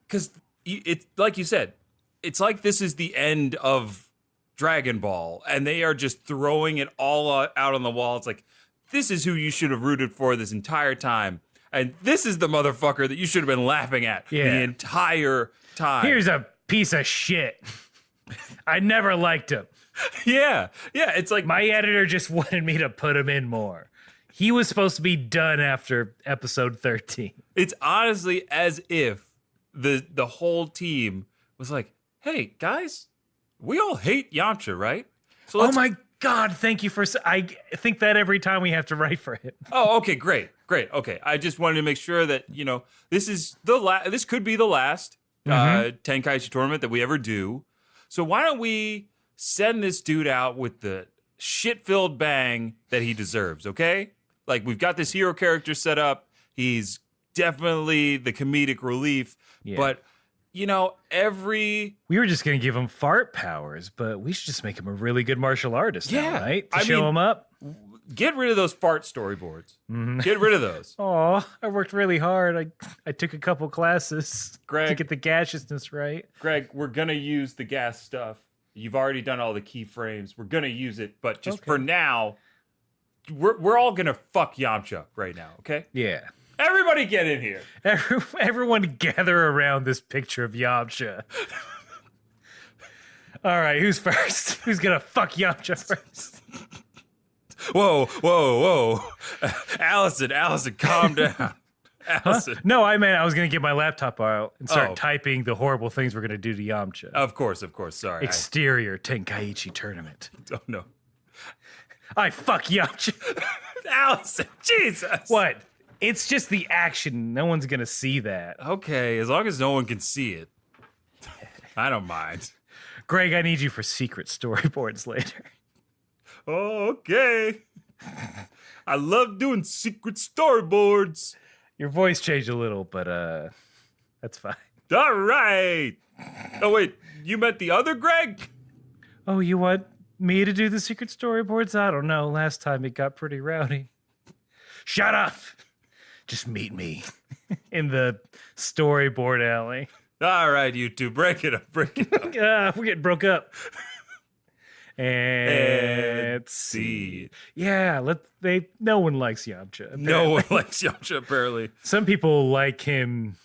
because it's like you said, it's like this is the end of Dragon Ball, and they are just throwing it all out on the wall. It's like, this is who you should have rooted for this entire time. And this is the motherfucker that you should have been laughing at the entire time. Here's a piece of shit. I never liked him. Yeah. It's like My editor just wanted me to put him in more. He was supposed to be done after episode 13. it's honestly as if the whole team was like, hey, guys, we all hate Yamcha, right? So Oh my God, thank you for... I think that every time we have to write for him. Oh, okay, great. Okay, I just wanted to make sure that, this is this could be the last Tenkaichi tournament that we ever do. So why don't we send this dude out with the shit-filled bang that he deserves, okay? Like, we've got this hero character set up. He's definitely the comedic relief, but... We were just going to give him fart powers, but we should just make him a really good martial artist now, right? To show him up. Get rid of those fart storyboards. Get rid of those. Oh, I worked really hard. I took a couple classes to get the gaseousness right. Greg, we're going to use the gas stuff. You've already done all the keyframes. We're going to use it, but just for now, we're all going to fuck Yamcha right now, okay? Yeah. Everybody get in here. Everyone gather around this picture of Yamcha. All right, who's first? Who's gonna fuck Yamcha first? Whoa. Allison, calm down. Allison. No, I meant I was gonna get my laptop out and start typing the horrible things we're gonna do to Yamcha. Of course. Sorry. Exterior Tenkaichi tournament. Oh, no. I fuck Yamcha. Allison, Jesus. What? It's just the action. No one's gonna see that. Okay, as long as no one can see it. I don't mind. Greg, I need you for secret storyboards later. Okay. I love doing secret storyboards. Your voice changed a little, but that's fine. All right. Oh, wait, you meant the other Greg? Oh, you want me to do the secret storyboards? I don't know. Last time it got pretty rowdy. Shut up. Just meet me in the storyboard alley. All right, you two, break it up. We're getting broke up. And see. Yeah, no one likes Yamcha. Apparently. No one likes Yamcha, apparently. Some people like him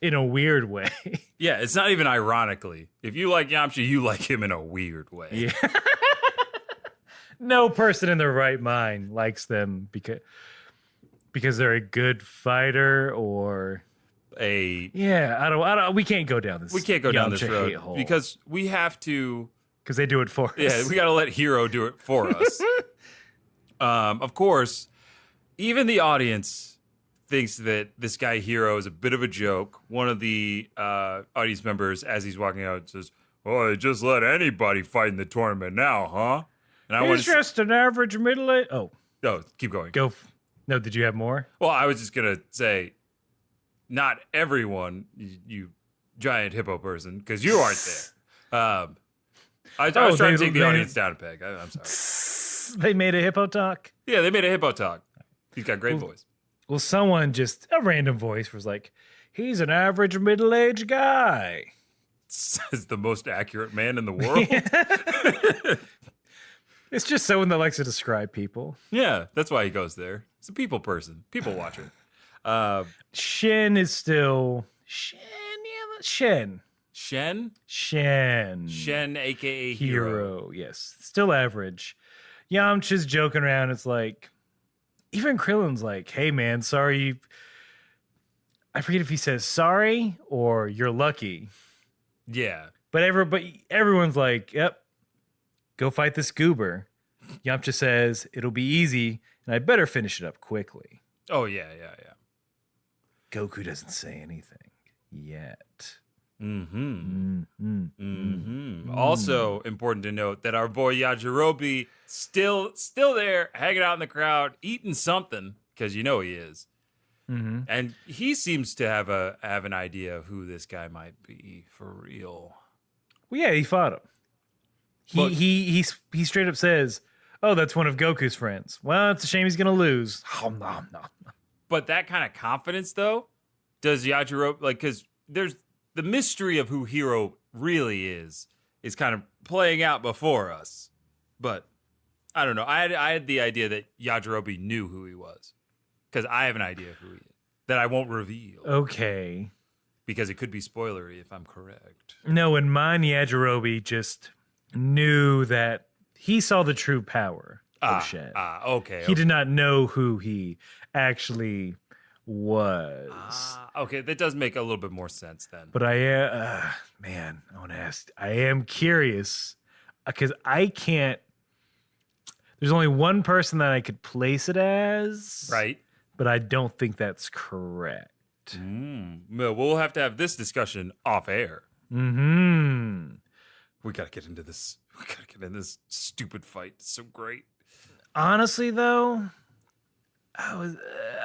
in a weird way. Yeah, it's not even ironically. If you like Yamcha, you like him in a weird way. Yeah. No person in their right mind likes them because they're a good fighter or we can't go down this. We can't go down this Yamcha road hate hole. because we have to. Because they do it for us. Yeah, we got to let Hero do it for us. Of course, even the audience thinks that this guy Hero is a bit of a joke. One of the audience members, as he's walking out, says, "Oh, just let anybody fight in the tournament now, huh?" And He's just an average middle-aged... Oh, keep going. go. No, did you have more? Well, I was just gonna say, not everyone, you giant hippo person, because you aren't there. I was trying to take the audience down a peg. I'm sorry. They made a hippo talk? Yeah, they made a hippo talk. He's got a great voice. Well, a random voice was like, he's an average middle-aged guy. Says the most accurate man in the world. It's just someone that likes to describe people. Yeah, that's why he goes there. He's a people person, people watcher. Shen is still... Shen. Shen, a.k.a. Hero. Yes. Still average. Yamcha's joking around. It's like... Even Krillin's like, hey, man, sorry. I forget if he says sorry or you're lucky. Yeah. But everyone's like, yep, go fight this goober. Yamcha says, it'll be easy, and I better finish it up quickly. Oh, yeah. Goku doesn't say anything yet. Also important to note that our boy Yajirobe still there, hanging out in the crowd, eating something, because you know he is. And he seems to have an idea of who this guy might be for real. Well, yeah, he fought him. He straight up says, "Oh, that's one of Goku's friends." Well, it's a shame he's gonna lose. But that kind of confidence, though, does Yajirobe because there's the mystery of who Hero really is is kind of playing out before us. But I don't know. I had the idea that Yajirobe knew who he was, because I have an idea of who he is that I won't reveal. Okay. Because it could be spoilery if I'm correct. No, in mine, Yajirobe just knew that he saw the true power of Shen. Okay. He did not know who he actually was. Okay, that does make a little bit more sense then. But I want to ask. I am curious because I can't. There's only one person that I could place it as, Right. But I don't think that's correct. Well, we'll have to have this discussion off air. Hmm. We gotta get into this. We gotta get in this stupid fight. It's so great. Honestly, though, I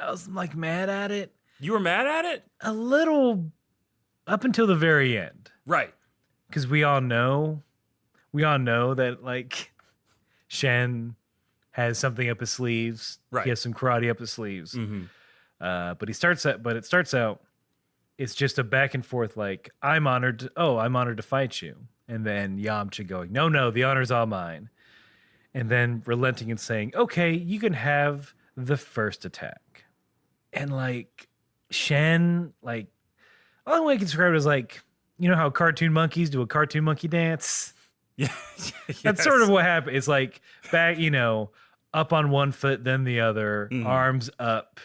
was like mad at it You were mad at it? a little up until the very end, Right. because we all know that like Shen has something up his sleeves. Right. He has some karate up his sleeves. Mm-hmm. But it starts out, it's just a back and forth. Like, I'm honored to fight you. And then Yamcha going, no, the honor's all mine. And then relenting and saying, okay, you can have the first attack. And like Shen, like, the only way I can describe it is like, you know how cartoon monkeys do a cartoon monkey dance? Yeah. That's sort of what happened. It's like back, up on one foot, then the other, arms up.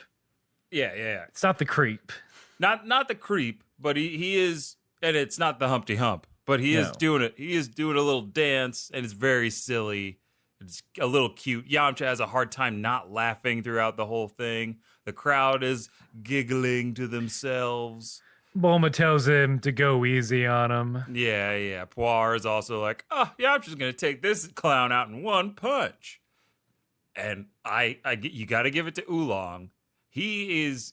Yeah. It's not the creep. Not the creep, but he is, and it's not the Humpty Hump, but he is doing it. He is doing a little dance, and it's very silly. It's a little cute. Yamcha has a hard time not laughing throughout the whole thing. The crowd is giggling to themselves. Bulma tells him to go easy on him. Yeah. Puar is also like, Yamcha's gonna take this clown out in one punch. And you got to give it to Oolong. He is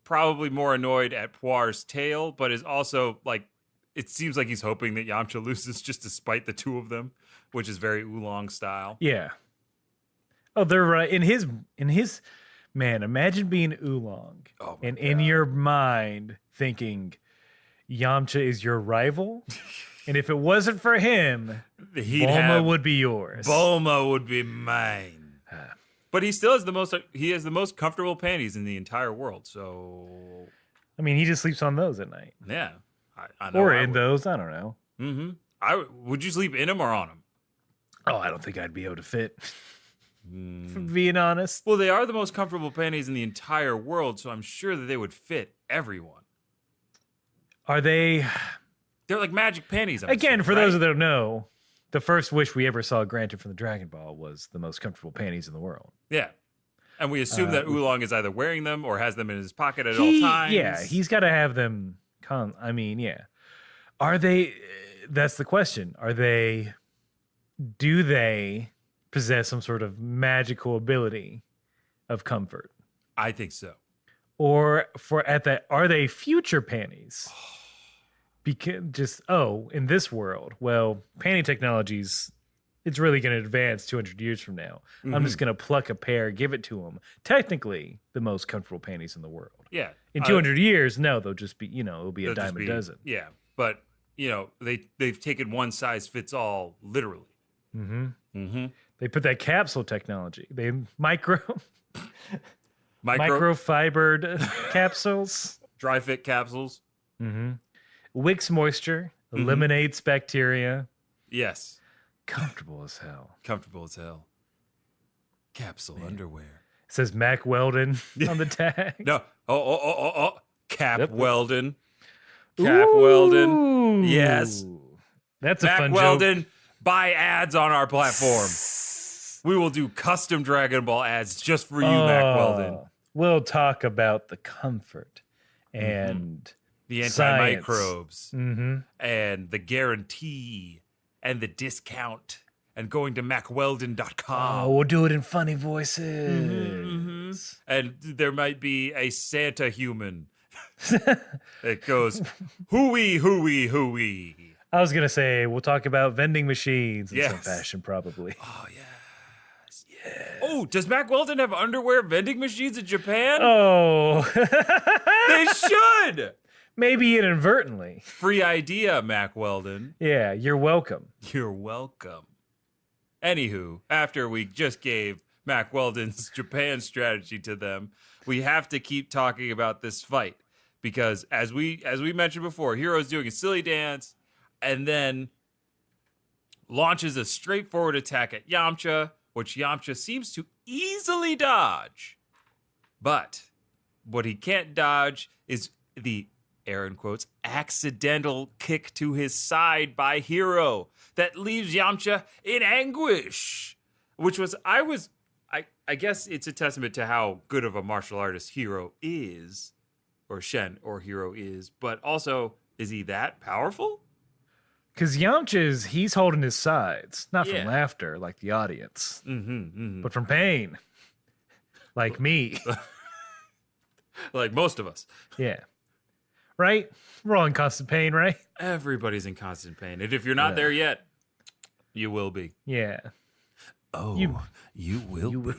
probably more annoyed at Puar's tail, but is also like, it seems like he's hoping that Yamcha loses just to spite the two of them, which is very Oolong style. Yeah. Oh, they're right. In his man, imagine being Oolong and in your mind thinking Yamcha is your rival. And if it wasn't for him, Bulma would be yours. Bulma would be mine. But he still has the most comfortable panties in the entire world. So, I mean, he just sleeps on those at night. Yeah, I know. Or in those, I don't know. Mm-hmm. Would you sleep in them or on them? Oh, I don't think I'd be able to fit. For being honest. Well, they are the most comfortable panties in the entire world, so I'm sure that they would fit everyone. Are they? They're like magic panties. Again, for those that don't know, the first wish we ever saw granted from the Dragon Ball was the most comfortable panties in the world. Yeah. And we assume that Oolong is either wearing them or has them in his pocket at all times. Yeah, he's got to have them. Are they? That's the question. Do they possess some sort of magical ability of comfort? I think so. Or are they future panties? Because in this world, panty technologies, it's really going to advance 200 years from now. Mm-hmm. I'm just going to pluck a pair, give it to them. Technically, the most comfortable panties in the world. Yeah. In 200 years, no, they'll just be, it'll be a dime a dozen. Yeah, but they've taken one size fits all literally. Mm-hmm. Mm-hmm. They put that capsule technology. They microfibered capsules, dry fit capsules. Mm-hmm. Wicks moisture, eliminates bacteria. Yes. Comfortable as hell. Capsule underwear. It says Mac Weldon on the tag. No. Cap Weldon. Cap Weldon. Yes. That's a Mac fun Weldon, joke. buy ads on our platform. We will do custom Dragon Ball ads just for you, Mac Weldon. We'll talk about the comfort and the antimicrobes mm-hmm. and the guarantee and the discount and going to macweldon.com. Oh, we'll do it in funny voices. Mm-hmm. And there might be a Santa human that goes, hooey, hooey, hooey. I was going to say, we'll talk about vending machines in some fashion, probably. Oh, yes. Oh, does Mac Weldon have underwear vending machines in Japan? Oh. They should. Maybe inadvertently. Free idea, Mac Weldon. Yeah, you're welcome. You're welcome. Anywho, after we just gave Mac Weldon's Japan strategy to them, we have to keep talking about this fight because as we mentioned before, Hero's doing a silly dance and then launches a straightforward attack at Yamcha, which Yamcha seems to easily dodge. But what he can't dodge is the Aaron quotes, accidental kick to his side by Hero that leaves Yamcha in anguish. Which was, I guess it's a testament to how good of a martial artist Hero is, or Shen or Hero is, but also, is he that powerful? Because Yamcha's, he's holding his sides, not from laughter like the audience, but from pain, like me. Like most of us. Yeah. Right? We're all in constant pain, right? Everybody's in constant pain. And if you're not there yet, you will be. Yeah. Oh, you will be.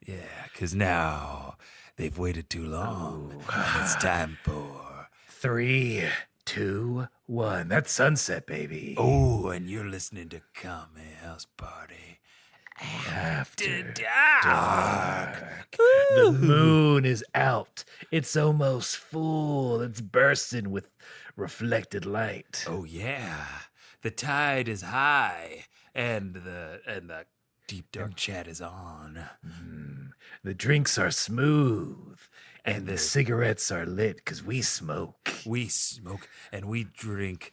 Yeah, because now they've waited too long. And it's time for... 3, 2, 1. That's sunset, baby. Oh, and you're listening to Kame House Party. After dark. The moon is out. It's almost full. It's bursting with reflected light. Oh, yeah. The tide is high, and the deep dark chat is on. The drinks are smooth, and the cigarettes are lit because we smoke. We smoke and we drink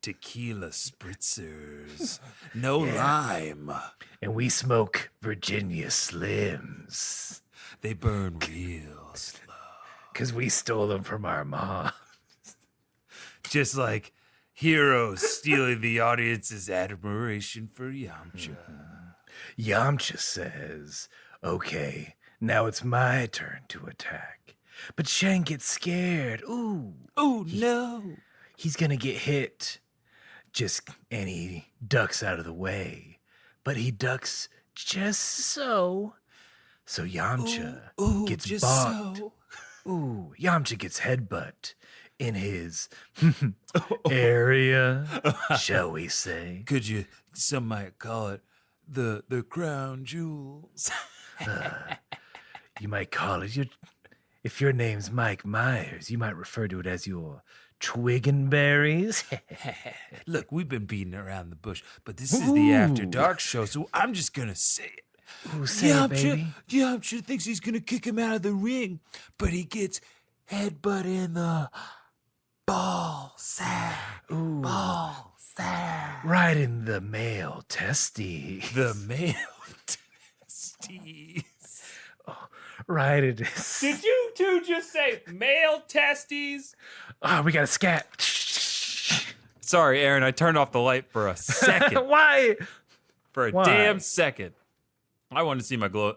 tequila spritzers. No lime. And we smoke Virginia Slims They burn real slow. because we stole them from our mom. Just like Hero stealing the audience's admiration for Yamcha. Yamcha says, okay, now it's my turn to attack. But Shen gets scared. Ooh, Oh, no. he's going to get hit. And he ducks out of the way. But he ducks just so. So Yamcha Ooh, gets just bonked. so. Ooh, Yamcha gets headbutt in his area, shall we say. Some might call it the crown jewels. You might call it if your name's Mike Myers, you might refer to it as your twiggenberries. Look, we've been beating around the bush, but this is the After Dark show, so I'm just going to say it. Ooh, say it, baby. Yamcha thinks he's going to kick him out of the ring, but he gets headbutt in the ball sack. Ooh, Ball sack. right in the male testes. The male testes. Right in his... Did you two just say male testes? Oh, we got a scat. Sorry, Aaron, I turned off the light for a second. Why? For a Why? damn second. I wanted to see my glow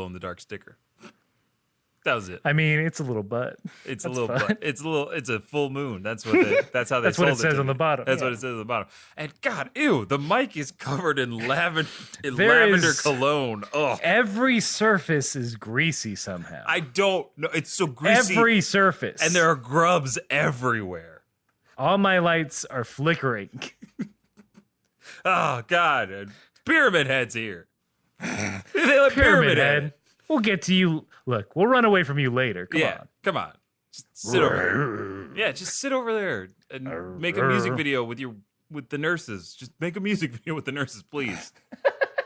in the dark sticker. That was it. I mean, it's a little butt. It's That's a little fine. butt. It's a full moon. That's how they That's sold what it to says on me. the bottom. That's Yeah. what it says on the bottom. And God, ew, the mic is covered in lavender There is- cologne. Oh, Every surface is greasy somehow. I don't know. It's so greasy. Every surface. And there are grubs everywhere. All my lights are flickering. Oh God, Pyramid Head's here. They let Pyramid Head. We'll get to you. Look, we'll run away from you later. Come on. Come on. Just sit over there. Yeah, just sit over there and make a music video with the nurses. Just make a music video with the nurses, please.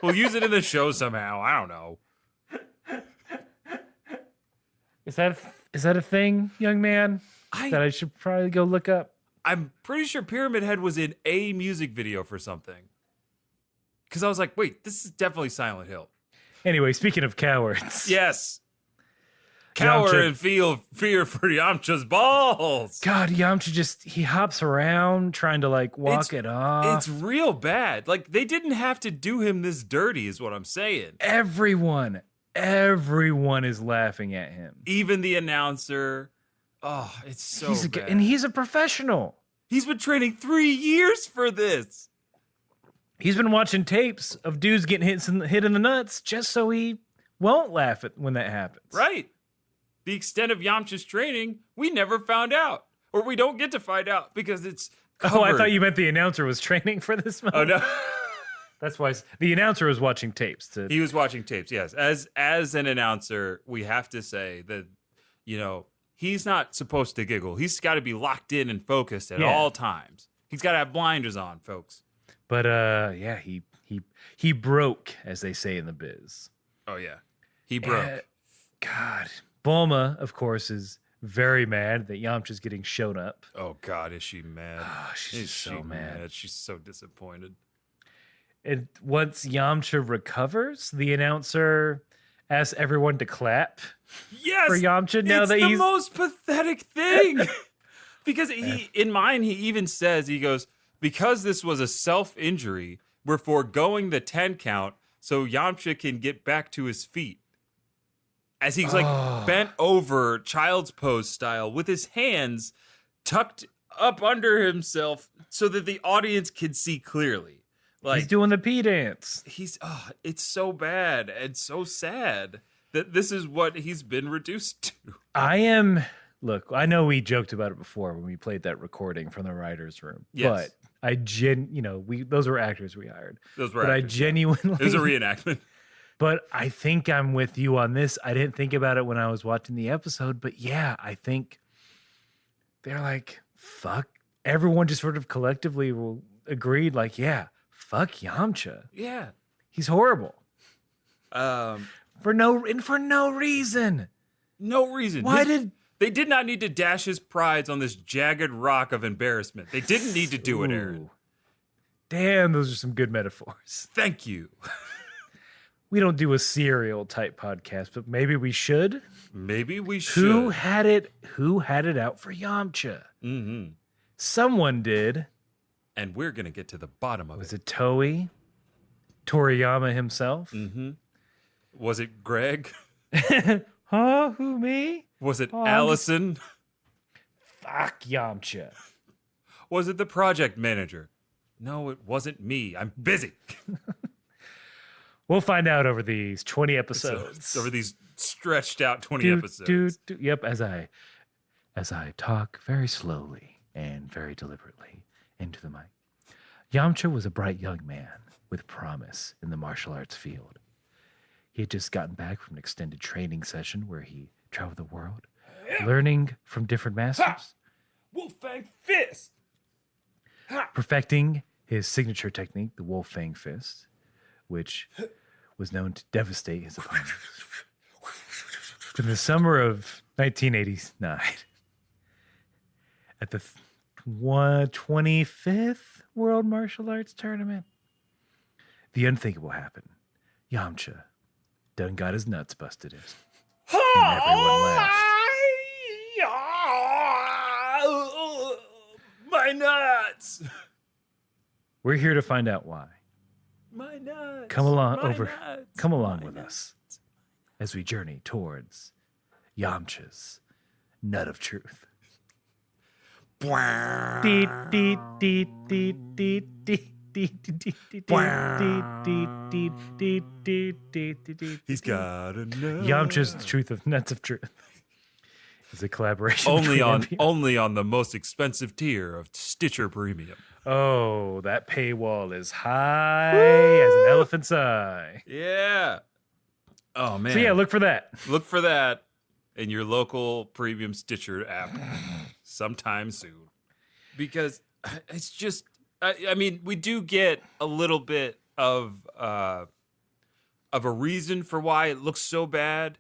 We'll use it in the show somehow. I don't know. Is that a thing, young man? That I should probably go look up? I'm pretty sure Pyramid Head was in a music video for something. Because I was like, wait, this is definitely Silent Hill. Anyway, speaking of cowards. Yes. Cower Yamcha- and feel fear for Yamcha's balls. God, Yamcha he hops around trying to walk it off. It's real bad. Like, they didn't have to do him this dirty, is what I'm saying. Everyone is laughing at him. Even the announcer. Oh, it's so bad. And he's a professional. He's been training 3 years for this. He's been watching tapes of dudes getting hit in the nuts just so he won't laugh at when that happens. Right. the extent of Yamcha's training, we never found out. Or we don't get to find out because it's covered. Oh, I thought you meant the announcer was training for this moment. Oh, no. That's why the announcer was watching tapes. He was watching tapes, yes. As an announcer, we have to say that, he's not supposed to giggle. He's got to be locked in and focused at all times. He's got to have blinders on, folks. But he broke, as they say in the biz. Oh, yeah. He broke. God. Bulma, of course, is very mad that Yamcha's getting shown up. Oh, God, is she mad? Oh, she's so mad. She's so disappointed. And once Yamcha recovers, the announcer asks everyone to clap for Yamcha. Now it's that the he's most pathetic thing. Because he even says, he goes, because this was a self-injury, we're foregoing the 10 count so Yamcha can get back to his feet. As he's bent over child's pose style with his hands tucked up under himself so that the audience can see clearly. Like, he's doing the pee dance. It's so bad and so sad that this is what he's been reduced to. Look, I know we joked about it before when we played that recording from the writer's room. Yes. But those were actors we hired. Those were actors. I genuinely It was a reenactment. But I think I'm with you on this. I didn't think about it when I was watching the episode, but yeah, I think they're like, fuck. Everyone just sort of collectively agreed, like, yeah, fuck Yamcha. Yeah. He's horrible. For no reason. No reason. They did not need to dash his prides on this jagged rock of embarrassment. They didn't need to do it, Aaron. Damn, those are some good metaphors. Thank you. We don't do a serial type podcast, but maybe we should. Maybe we should. Who had it out for Yamcha? Mm-hmm. Someone did. And we're going to get to the bottom of it. Was it Toei? Toriyama himself? Mm-hmm. Was it Greg? Huh? Who, me? Was it Allison? Fuck Yamcha. Was it the project manager? No, it wasn't me. I'm busy. We'll find out over these 20 episodes. Over these stretched out 20 episodes. Yep, as I talk very slowly and very deliberately into the mic. Yamcha was a bright young man with promise in the martial arts field. He had just gotten back from an extended training session where he traveled the world, learning from different masters. Wolfang Fist! Perfecting his signature technique, the Wolfang Fist, which was known to devastate his opponents. In the summer of 1989, at the 25th World Martial Arts Tournament, the unthinkable happened. Yamcha done got his nuts busted in. And everyone laughed. My nuts! We're here to find out why. My nuts. Come along with us as we journey towards Yamcha's nut of truth. He's got a nut. Yamcha's truth of nuts of truth is a collaboration only on the most expensive tier of Stitcher Premium. Oh, that paywall is high as an elephant's eye. Yeah. Oh, man. So, yeah, look for that. Look for that in your local premium Stitcher app sometime soon. Because it's just, I mean, we do get a little bit of a reason for why it looks so bad.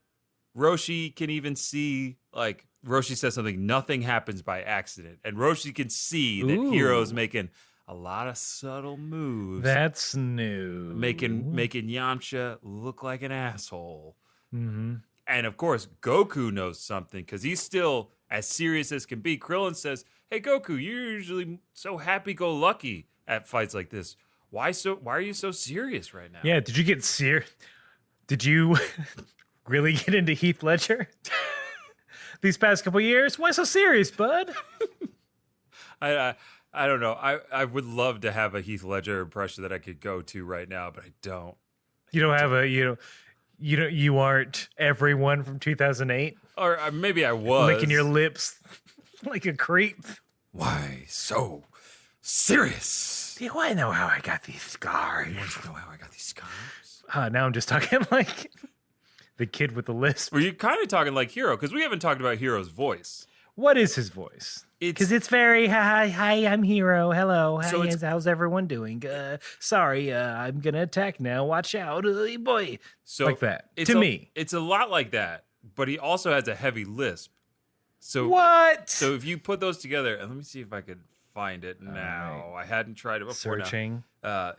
Roshi can even see, like, Roshi says something, nothing happens by accident. And Roshi can see that Hero's making a lot of subtle moves. That's new. Making Yamcha look like an asshole. Mm-hmm. And of course, Goku knows something because he's still as serious as can be. Krillin says, "Hey Goku, you're usually so happy-go-lucky at fights like this. Why are you so serious right now?" Yeah, did you get serious? Did you really get into Heath Ledger these past couple years? Why so serious, bud? I don't know. I would love to have a Heath Ledger impression that I could go to right now, but I don't. You don't have You aren't everyone from 2008 Or maybe I was. licking your lips like a creep. Why so serious? Do you want to know how I got these scars? You want to know how I got these scars? Now I'm just talking like the kid with the lisp. Were you kind of talking like Hero? Because we haven't talked about Hero's voice. What is his voice? Because it's very hi, I'm Hero. Hello, So how's everyone doing? Sorry, I'm gonna attack now. Watch out, boy. So Like that. It's To a- me. it's a lot like that. But he also has a heavy lisp. So What? So if you put those together, and let me see if I could find it now. I hadn't tried it before. Searching. Now.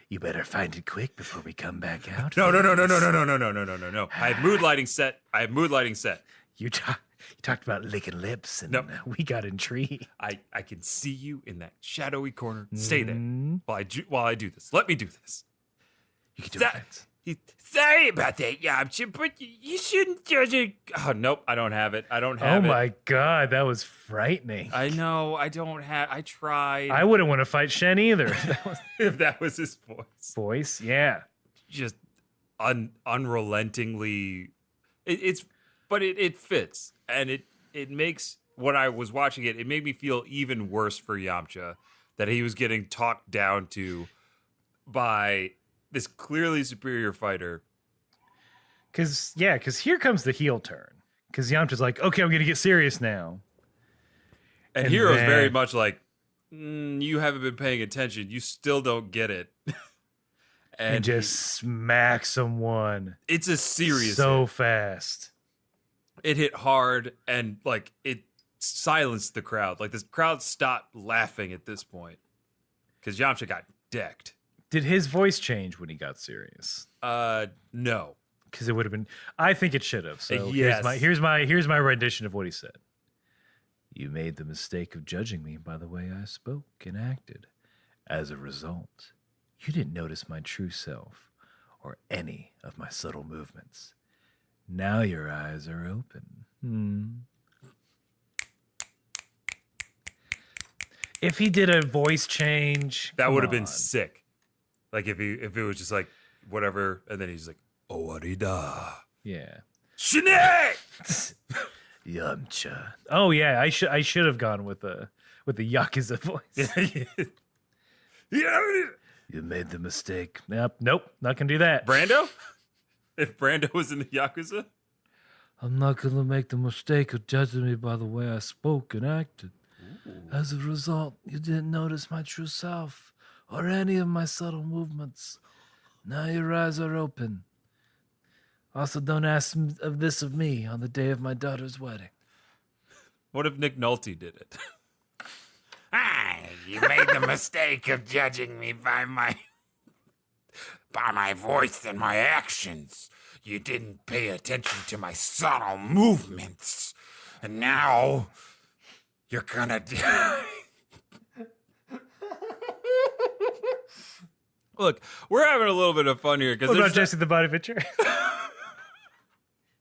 You better find it quick before we come back out. No. I have mood lighting set. You talked about licking lips, and No. we got intrigued. I can see you in that shadowy corner. Stay there Mm-hmm. while I do this. Let me do this. You can do it, Vince. Sorry about that, Yamcha, but you shouldn't judge it. Oh, nope, I don't have it. Oh my God, that was frightening. I know, I don't have. I tried. I wouldn't want to fight Shen either. That was if that was his voice. voice, yeah. Just unrelentingly. But it fits, and it makes when I was watching it, it made me feel even worse for Yamcha that he was getting talked down to by this clearly superior fighter. Because here comes the heel turn. Because Yamcha's like, okay, I'm going to get serious now. And Hero's very much like, you haven't been paying attention. You still don't get it. And just smack someone it's a serious so hit. fast. It hit hard and like it silenced the crowd. Like this crowd stopped laughing at this point because Yamcha got decked. Did his voice change when he got serious? No. Because it would have been. I think it should have. So Yes. here's my rendition of what he said. You made the mistake of judging me by the way I spoke and acted. As a result, you didn't notice my true self or any of my subtle movements. Now your eyes are open. If he did a voice change, That come would have been on. sick. Like if it was just like whatever, and then he's like, Owarida. Yeah. Shine! Yamcha. Oh yeah, I should have gone with the Yakuza voice. You made the mistake. Nope, not gonna do that. Brando? If Brando was in the Yakuza? I'm not gonna make the mistake of judging me by the way I spoke and acted. As a result, you didn't notice my true self or any of my subtle movements. Now your eyes are open. Also, don't ask of this of me on the day of my daughter's wedding. What if Nick Nolte did it? You made the mistake of judging me by my voice and my actions. You didn't pay attention to my subtle movements. And now you're gonna die. Look, we're having a little bit of fun here because What about Jesse the Body Ventura?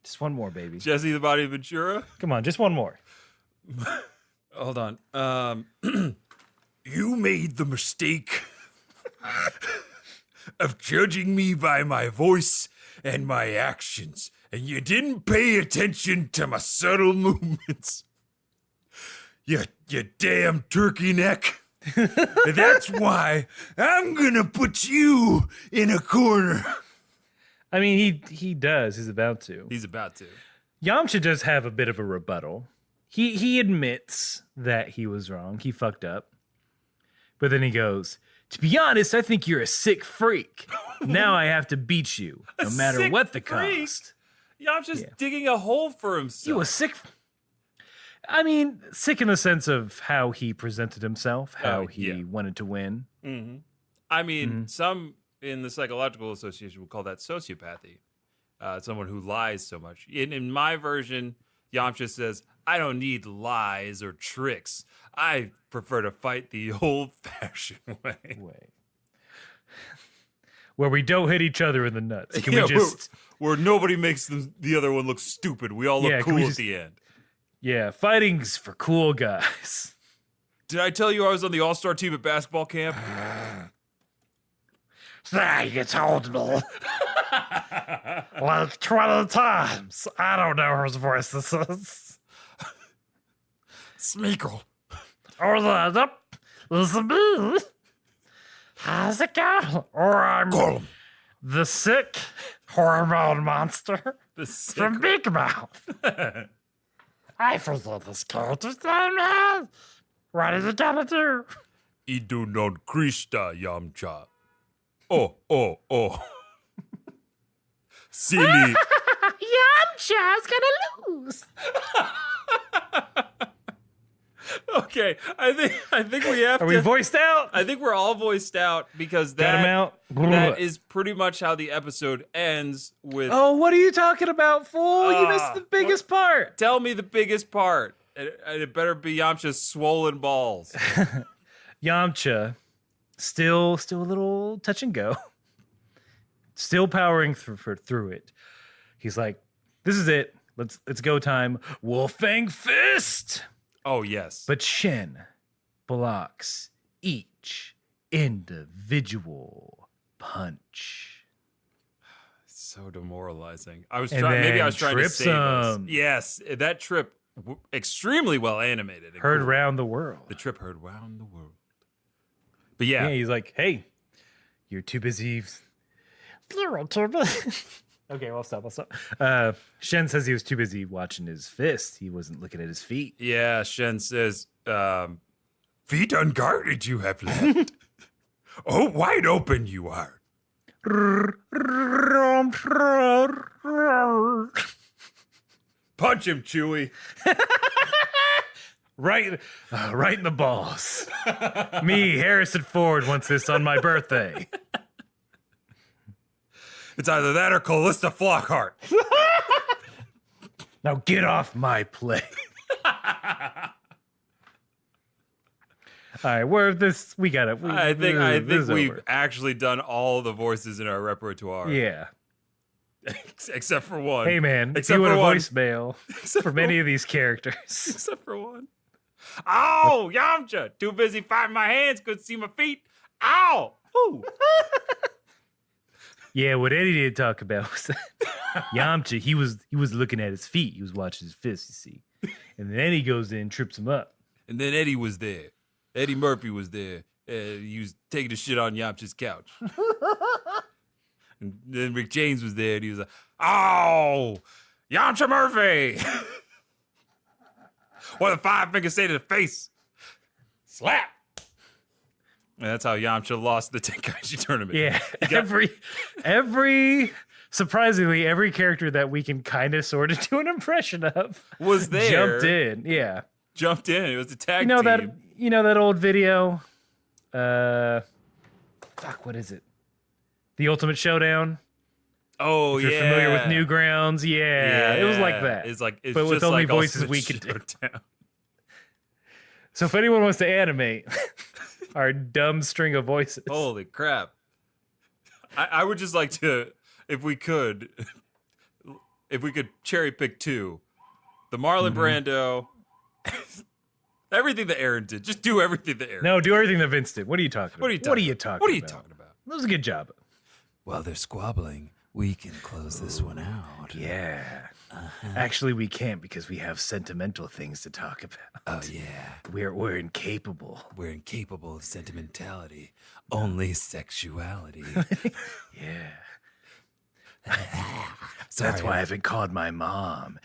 Just one more, baby. Jesse the Body Ventura. Come on, just one more. Hold on. You made the mistake of judging me by my voice and my actions, and you didn't pay attention to my subtle movements. You damn turkey neck. That's why I'm gonna put you in a corner. I mean, he does. He's about to. He's about to. Yamcha does have a bit of a rebuttal. He admits that he was wrong. He fucked up. But then he goes, to be honest, I think you're a sick freak. Now I have to beat you, no matter sick what the freak? cost. Yamcha's digging a hole for himself. You a sick... I mean, sick in the sense of how he presented himself, how he wanted to win. I mean, some in the Psychological Association would call that sociopathy. Someone who lies so much. In my version, Yamcha says, I don't need lies or tricks. I prefer to fight the old-fashioned way. Where we don't hit each other in the nuts. Can Yeah, we just... where nobody makes the other one look stupid. We all look Yeah, can cool we at just- the end. Yeah, fighting's for cool guys. Did I tell you I was on the all-star team at basketball camp? You told me. Like 20 times. I don't know whose voice this is. Smeagol. Or that. This is me. How's it going? Or I'm Gollum. the sick hormone monster The sick- from Big Mouth. I forget this character's name. What is it gonna do? Idu non Krista Yamcha. Oh. Silly. Yamcha's gonna lose. Okay, I think we have Are to. we voiced out? I think we're all voiced out because Got him that out. that is pretty much how the episode ends. With Oh, what are you talking about, fool? You missed the what- biggest part. tell me the biggest part, and it better be Yamcha's swollen balls. Yamcha, still a little touch and go. Still powering through it. He's like, "This is it. Let's go time. Wolfang fist." Oh yes, But Shen blocks each individual punch. so demoralizing. I was And trying. Maybe I then was trying to trips save us. him. Yes, that trip extremely well animated. and Heard cool. round the world. The trip heard round the world. But yeah, Yeah, he's like, "Hey, you're too busy." You're too busy. Okay, well, I'll stop. Shen says he was too busy watching his fist. He wasn't looking at his feet. yeah. Shen says, Feet unguarded you have left. Oh, wide open you are. "Punch him, Chewie." Right in the balls. Me, Harrison Ford, wants this on my birthday. It's either that or Callista Flockhart. Now get off my plate. All right, where this we got it. I think this is we've over. actually done all the voices in our repertoire. Yeah. Except for one. Hey man, if Except you want for a one. voicemail Except for many of these characters. Except for one. Ow, Yamcha! Too busy fighting my hands, couldn't see my feet. Ow! Ooh. Yeah, what Eddie did talk about was that Yamcha, he was looking at his feet. He was watching his fist, you see. And then Eddie goes in, trips him up. And then Eddie was there. Eddie Murphy was there. He was taking a shit on Yamcha's couch. And then Rick James was there, and he was like, "Oh, Yamcha Murphy!" What a 5-finger say to the face. Slap. And that's how Yamcha lost the Tenkaichi tournament. Yeah. got- Surprisingly, every character that we can kind of sort of do an impression of Was there. jumped in. Yeah. Jumped in. It was a tag You know team. that old video? What is it? The Ultimate Showdown? Oh, If you're yeah. familiar with Newgrounds, yeah, it was like that. It's like, it's but with just only like voices Ultimate we could do. Showdown. So if anyone wants to animate our dumb string of voices, Holy crap. I would just like to, if we could cherry pick two. The Marlon Brando, everything that Aaron did. Just do everything that Aaron did. no, do everything that Vince did. What are you talking about? What are you talking What are you about? talking What are you about? talking about? That was a good job. While they're squabbling, we can close this one out. Yeah. Actually, we can't because we have sentimental things to talk about. Oh, yeah. We're incapable. We're incapable of sentimentality, only sexuality. Yeah. Sorry. That's why I haven't called my mom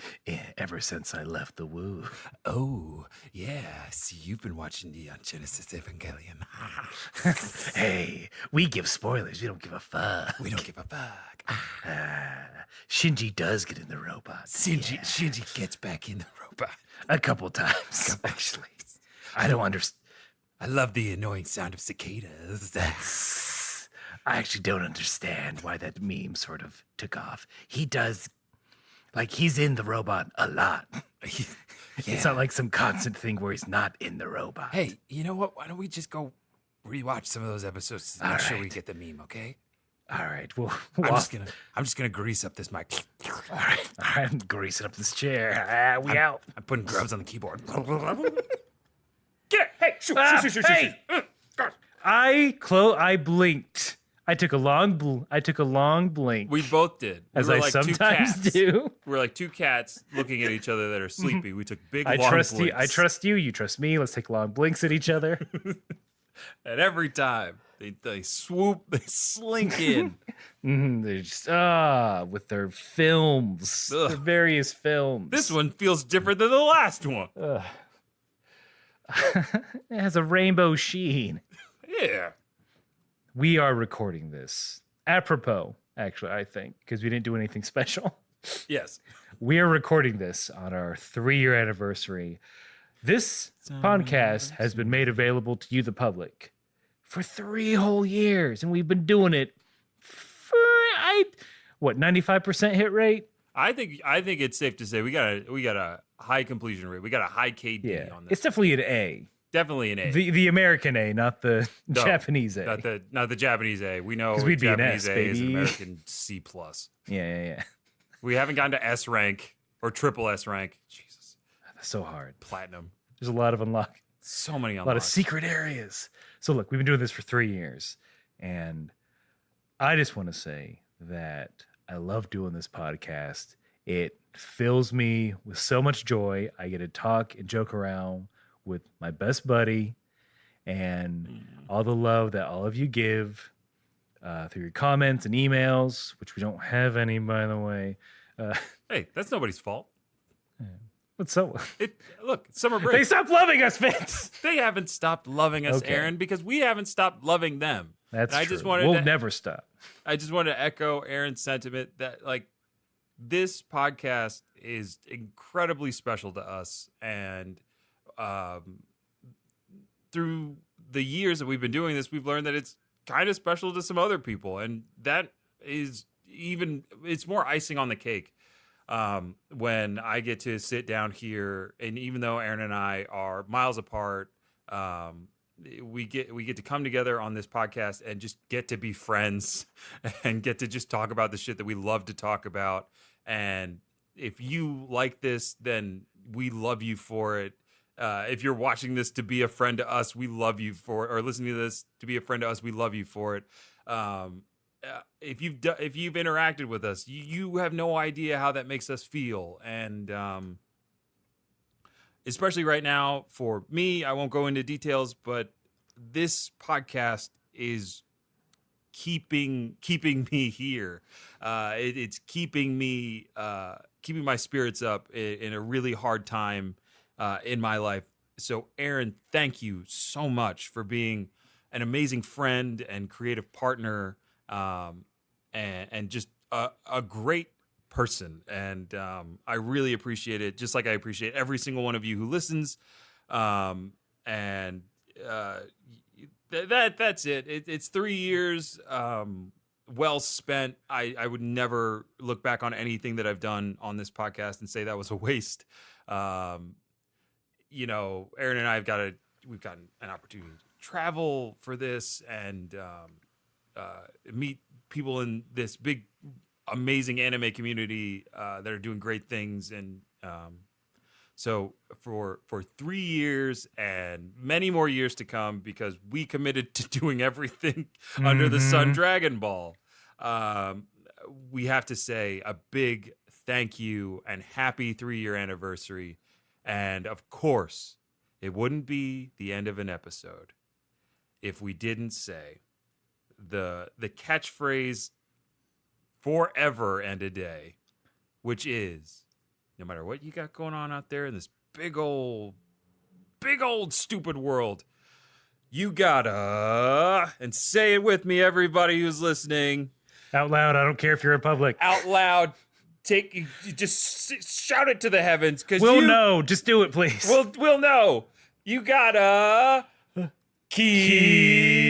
ever since I left the woo. Oh, yeah. I see you've been watching the Genesis Evangelion. Hey, we give spoilers. We don't give a fuck. We don't give a fuck. Shinji does get in the robot. Shinji gets back in the robot. A couple times, actually. I don't understand. I love the annoying sound of cicadas. I actually don't understand why that meme sort of took off. He does, like, he's in the robot a lot. It's not like some constant thing where he's not in the robot. Hey, you know what? Why don't we just go rewatch some of those episodes to make All sure we right. get the meme, okay? All right, well, I'm just gonna grease up this mic. all right, I'm greasing up this chair. We out. I'm putting grubs on the keyboard. Get it. Hey, shoot. Hey! I blinked. I took a long blink. We both did. We as were I like two sometimes cats. do. We're like two cats looking at each other that are sleepy. We took big I long trust blinks. you. I trust you. You trust me. Let's take long blinks at each other. And every time they swoop, they slink in. They're just with their films, Ugh. their various films. This one feels different than the last one. It has a rainbow sheen. Yeah. We are recording this apropos, actually, I think, because we didn't do anything special. Yes. We are recording this on our 3-year anniversary. This podcast has been made available to you, the public, for 3 whole years, and we've been doing it for 95% hit rate? I think it's safe to say we got a high completion rate. We got a high KD on this. It's definitely an A. Definitely an A. The American A, not the No, Japanese A. Not the Japanese A. We know 'Cause we'd be an Japanese S, A is an baby. American C plus. Yeah. We haven't gotten to S rank or triple S rank. Jesus. That's so hard. Platinum. There's a lot of unlock. So many A lot of unlocks. secret areas. So look, we've been doing this for 3 years, and I just want to say that I love doing this podcast. It fills me with so much joy. I get to talk and joke around with my best buddy, and all the love that all of you give through your comments and emails, which we don't have any, by the way. Hey, that's nobody's fault. But so Look, summer they break. stopped loving us, Vince. They haven't stopped loving us, Okay. Aaron, because we haven't stopped loving them. That's And I true. just wanted We'll to- never stop. I just wanted to echo Aaron's sentiment that like this podcast is incredibly special to us, and through the years that we've been doing this, we've learned that it's kind of special to some other people, and that is it's more icing on the cake when I get to sit down here, and even though Aaron and I are miles apart, we get to come together on this podcast and just get to be friends and get to just talk about the shit that we love to talk about. And if you like this, then we love you for it. If you're watching this to be a friend to us, we love you for it. Or listening to this to be a friend to us, we love you for it. If you've interacted with us, you have no idea how that makes us feel. And especially right now for me, I won't go into details, but this podcast is keeping me here. It's keeping me keeping my spirits up in a really hard time in my life. So Aaron, thank you so much for being an amazing friend and creative partner, and just a great person. And I really appreciate it, just like I appreciate every single one of you who listens. And that's it. It's 3 years well spent. I would never look back on anything that I've done on this podcast and say that was a waste. You know, Aaron and I we've gotten an opportunity to travel for this and meet people in this big, amazing anime community that are doing great things. And so for 3 years and many more years to come, because we committed to doing everything under the sun Dragon Ball, we have to say a big thank you and happy 3-year anniversary. And of course, it wouldn't be the end of an episode if we didn't say the catchphrase forever and a day, which is, no matter what you got going on out there in this big old stupid world, you gotta, and say it with me, everybody who's listening, Out loud. I don't care if you're in public. out loud, just shout it to the heavens, because We'll know. Just do it, please. We'll know. You gotta keep